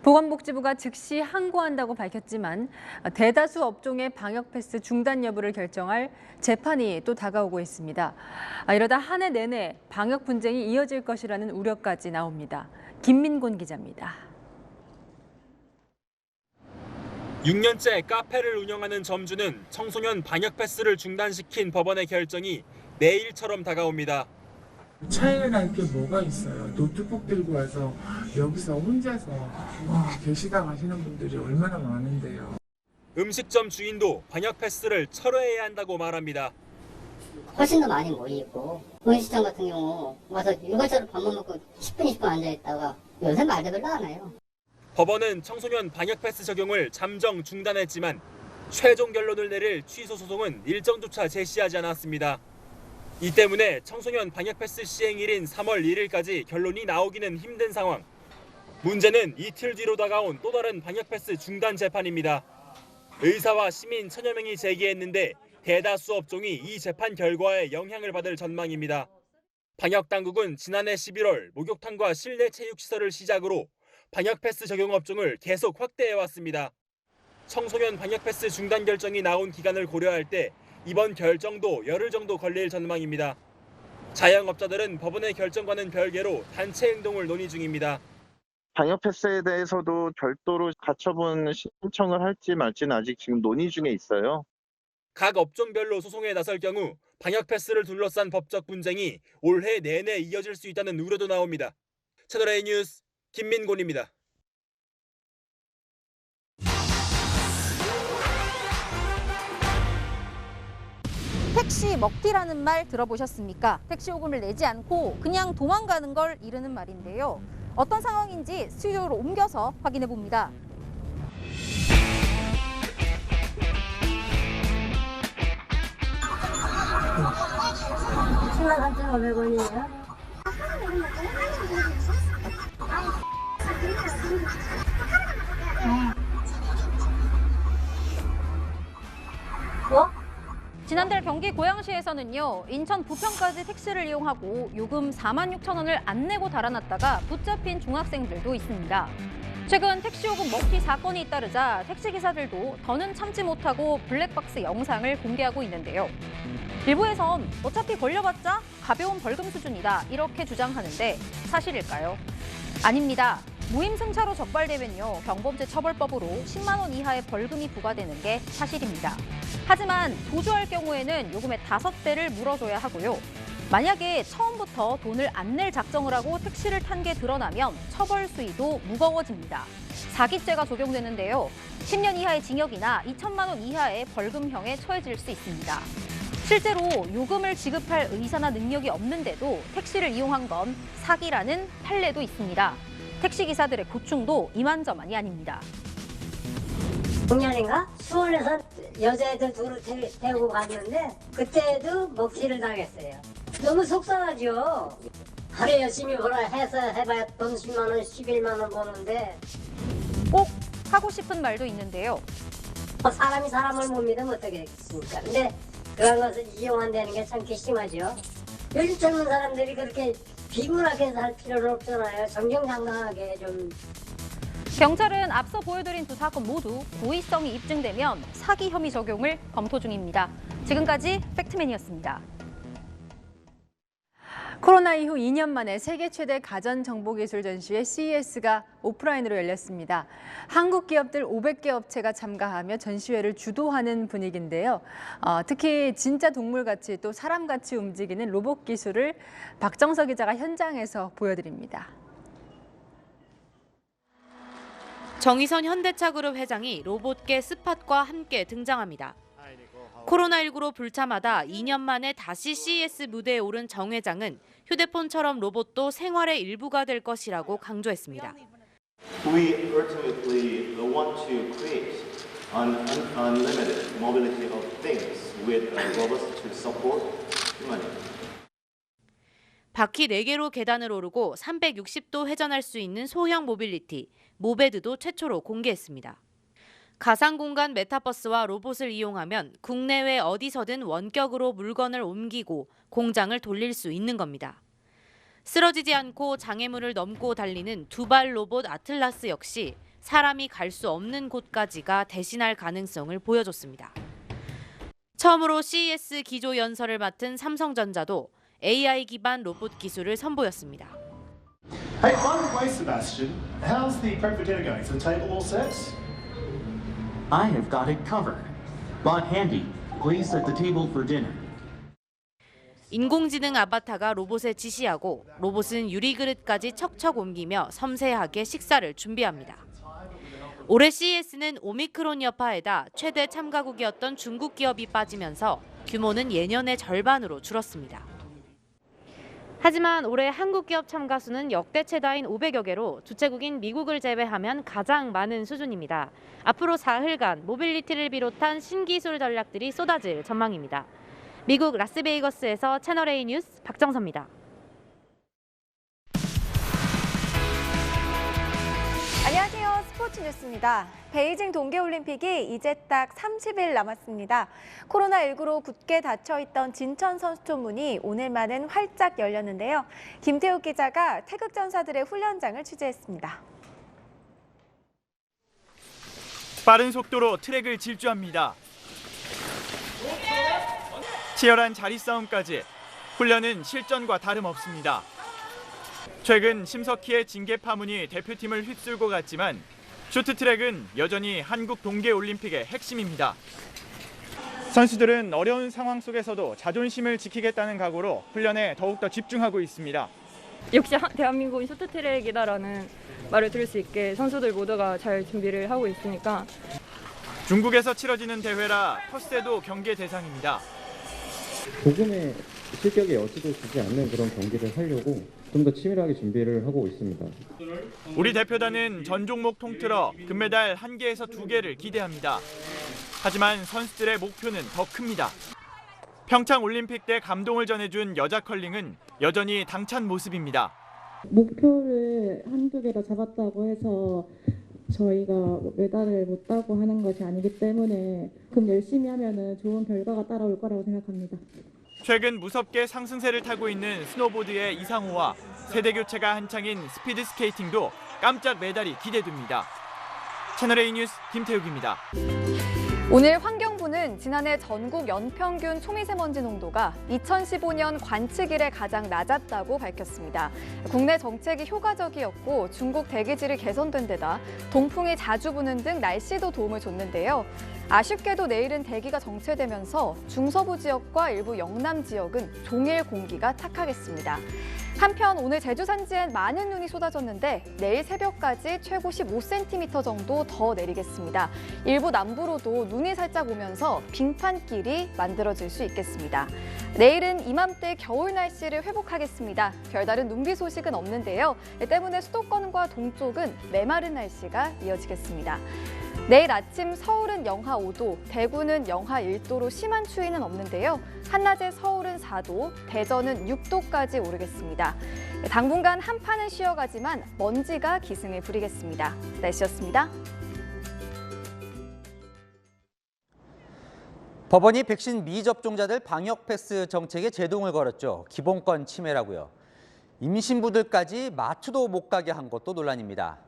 보건복지부가 즉시 항고한다고 밝혔지만 대다수 업종의 방역 패스 중단 여부를 결정할 재판이 또 다가오고 있습니다. 이러다 한 해 내내 방역 분쟁이 이어질 것이라는 우려까지 나옵니다. 김민곤 기자입니다. 6년째 카페를 운영하는 점주는 청소년 방역 패스를 중단시킨 법원의 결정이 내일처럼 다가옵니다. 차이가 날 게 뭐가 있어요. 노트북 들고 와서 여기서 혼자서 계시다 가시는 분들이 얼마나 많은데요. 음식점 주인도 방역 패스를 철회해야 한다고 말합니다. 훨씬 더 많이 모이고 본시장 같은 경우 와서 일괄적으로 밥만 먹고 10분, 20분 앉아있다가 요새 말도 별로 안 해요. 법원은 청소년 방역 패스 적용을 잠정 중단했지만 최종 결론을 내릴 취소 소송은 일정조차 제시하지 않았습니다. 이 때문에 청소년 방역 패스 시행일인 3월 1일까지 결론이 나오기는 힘든 상황. 문제는 이틀 뒤로 다가온 또 다른 방역 패스 중단 재판입니다. 의사와 시민 1,000여 명이 제기했는데 대다수 업종이 이 재판 결과에 영향을 받을 전망입니다. 방역 당국은 지난해 11월 목욕탕과 실내 체육시설을 시작으로 방역 패스 적용 업종을 계속 확대해왔습니다. 청소년 방역 패스 중단 결정이 나온 기간을 고려할 때 이번 결정도 열흘 정도 걸릴 전망입니다. 자영업자들은 법원의 결정과는 별개로 단체 행동을 논의 중입니다. 방역 패스에 대해서도 별도로 가처분 신청을 할지 말지는 아직 지금 논의 중에 있어요. 각 업종별로 소송에 나설 경우 방역 패스를 둘러싼 법적 분쟁이 올해 내내 이어질 수 있다는 우려도 나옵니다. 채널A 뉴스 김민곤입니다. 택시 먹튀라는 말 들어보셨습니까? 택시 요금을 내지 않고 그냥 도망가는 걸 이르는 말인데요. 어떤 상황인지 스튜디오로 옮겨서 확인해 봅니다. $103,500원이에요. 지난달 경기 고양시에서는요, 인천 부평까지 택시를 이용하고 요금 46,000원을 안 내고 달아났다가 붙잡힌 중학생들도 있습니다. 최근 택시 요금 먹튀 사건이 잇따르자 택시기사들도 더는 참지 못하고 블랙박스 영상을 공개하고 있는데요. 일부에선 어차피 걸려봤자 가벼운 벌금 수준이다 이렇게 주장하는데 사실일까요? 아닙니다. 무임승차로 적발되면요, 경범죄 처벌법으로 10만 원 이하의 벌금이 부과되는 게 사실입니다. 하지만 도주할 경우에는 요금의 5배를 물어줘야 하고요. 만약에 처음부터 돈을 안 낼 작정을 하고 택시를 탄 게 드러나면 처벌 수위도 무거워집니다. 사기죄가 적용되는데요. 10년 이하의 징역이나 2천만 원 이하의 벌금형에 처해질 수 있습니다. 실제로 요금을 지급할 의사나 능력이 없는데도 택시를 이용한 건 사기라는 판례도 있습니다. 택시기사들의 고충도 이만저만이 아닙니다. 작년인가 수원에서 여자애들 둘을 태우고 갔는데 그때도 먹튀를 당했어요. 너무 속상하죠. 하루 열심히 해봐야 돈 10만 원, 11만 원 버는데. 꼭 하고 싶은 말도 있는데요. 사람이 사람을 못 믿으면 어떻게 하겠습니까? 근데 그런 것을 이용한다는 게 참 괘씸하죠. 요즘 젊은 사람들이 그렇게 비굴하게 살 필요는 없잖아요. 정정당당하게 좀. 경찰은 앞서 보여드린 두 사건 모두 고의성이 입증되면 사기 혐의 적용을 검토 중입니다. 지금까지 팩트맨이었습니다. 코로나 이후 2년 만에 세계 최대 가전정보기술 전시회 CES가 오프라인으로 열렸습니다. 한국 기업들 500개 업체가 참가하며 전시회를 주도하는 분위기인데요. 특히 진짜 동물같이 또 사람같이 움직이는 로봇 기술을 박정석 기자가 현장에서 보여드립니다. 정의선 현대차그룹 회장이 로봇계 스팟과 함께 등장합니다. 코로나19로 불참하다 2년 만에 다시 CES 무대에 오른 정 회장은 휴대폰처럼 로봇도 생활의 일부가 될 것이라고 강조했습니다. We ultimately want to create unlimited mobility of things with robots to support humanity. 바퀴 4개로 계단을 오르고 360도 회전할 수 있는 소형 모빌리티, 모베드도 최초로 공개했습니다. 가상공간 메타버스와 로봇을 이용하면 국내외 어디서든 원격으로 물건을 옮기고 공장을 돌릴 수 있는 겁니다. 쓰러지지 않고 장애물을 넘고 달리는 두발 로봇 아틀라스 역시 사람이 갈 수 없는 곳까지가 대신할 가능성을 보여줬습니다. 처음으로 CES 기조 연설을 맡은 삼성전자도 AI 기반 로봇 기술을 선보였습니다. Hey, by the way, Sebastian, how's the prep for dinner going? Is the table all set? I have got it covered. Bought handy. Please set the table for dinner. 인공지능 아바타가 로봇에 지시하고 로봇은 유리그릇까지 척척 옮기며 섬세하게 식사를 준비합니다. 올해 CES는 오미크론 여파에다 최대 참가국이었던 중국 기업이 빠지면서 규모는 예년의 절반으로 줄었습니다. 하지만 올해 한국 기업 참가 수는 역대 최다인 500여 개로 주최국인 미국을 제외하면 가장 많은 수준입니다. 앞으로 사흘간 모빌리티를 비롯한 신기술 전략들이 쏟아질 전망입니다. 미국 라스베이거스에서 채널A 뉴스 박정서입니다. 안녕하세요. 스포츠 뉴스입니다. 베이징 동계올림픽이 이제 딱 30일 남았습니다. 코로나19로 굳게 닫혀있던 진천 선수촌 문이 오늘만은 활짝 열렸는데요. 김태욱 기자가 태극전사들의 훈련장을 취재했습니다. 빠른 속도로 트랙을 질주합니다. 치열한 자리 싸움까지 훈련은 실전과 다름없습니다. 최근 심석희의 징계 파문이 대표팀을 휩쓸고 갔지만 쇼트트랙은 여전히 한국 동계올림픽의 핵심입니다. 선수들은 어려운 상황 속에서도 자존심을 지키겠다는 각오로 훈련에 더욱더 집중하고 있습니다. 역시 대한민국은 쇼트트랙이다라는 말을 들을 수 있게 선수들 모두가 잘 준비를 하고 있으니까. 중국에서 치러지는 대회라 텃세도 경계 대상입니다. 조금의 실격에 여지도 주지 않는 그런 경기를 하려고 좀 더 치밀하게 준비를 하고 있습니다. 우리 대표단은 전 종목 통틀어 금메달 1개에서 2개를 기대합니다. 하지만 선수들의 목표는 더 큽니다. 평창 올림픽 때 감동을 전해준 여자 컬링은 여전히 당찬 모습입니다. 목표를 한두 개로 잡았다고 해서 저희가 메달을 못 따고 하는 것이 아니기 때문에 그럼 열심히 하면은 좋은 결과가 따라올 거라고 생각합니다. 최근 무섭게 상승세를 타고 있는 스노보드의 이상호와 세대 교체가 한창인 스피드 스케이팅도 깜짝 메달이 기대됩니다. 채널A 뉴스 김태욱입니다. 오늘 환경부는 지난해 전국 연평균 초미세먼지 농도가 2015년 관측 이래 가장 낮았다고 밝혔습니다. 국내 정책이 효과적이었고 중국 대기질이 개선된 데다 동풍이 자주 부는 등 날씨도 도움을 줬는데요. 아쉽게도 내일은 대기가 정체되면서 중서부 지역과 일부 영남 지역은 종일 공기가 탁하겠습니다. 한편 오늘 제주 산지엔 많은 눈이 쏟아졌는데 내일 새벽까지 최고 15cm 정도 더 내리겠습니다. 일부 남부로도 눈이 살짝 오면서 빙판길이 만들어질 수 있겠습니다. 내일은 이맘때 겨울 날씨를 회복하겠습니다. 별다른 눈비 소식은 없는데요. 때문에 수도권과 동쪽은 메마른 날씨가 이어지겠습니다. 내일 아침 서울은 영하 5도, 대구는 영하 1도로 심한 추위는 없는데요. 한낮에 서울은 4도, 대전은 6도까지 오르겠습니다. 당분간 한파는 쉬어가지만 먼지가 기승을 부리겠습니다. 날씨였습니다. 법원이 백신 미접종자들 방역 패스 정책에 제동을 걸었죠. 기본권 침해라고요. 임신부들까지 마트도 못 가게 한 것도 논란입니다.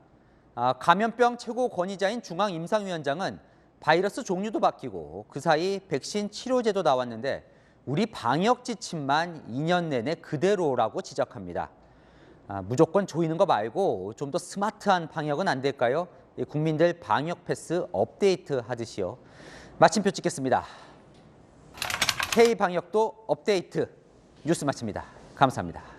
감염병 최고 권위자인 중앙임상위원장은 바이러스 종류도 바뀌고 그 사이 백신 치료제도 나왔는데 우리 방역 지침만 2년 내내 그대로라고 지적합니다. 무조건 조이는 거 말고 좀 더 스마트한 방역은 안 될까요? 국민들 방역 패스 업데이트 하듯이요. 마침표 찍겠습니다. K 방역도 업데이트 뉴스 마칩니다. 감사합니다.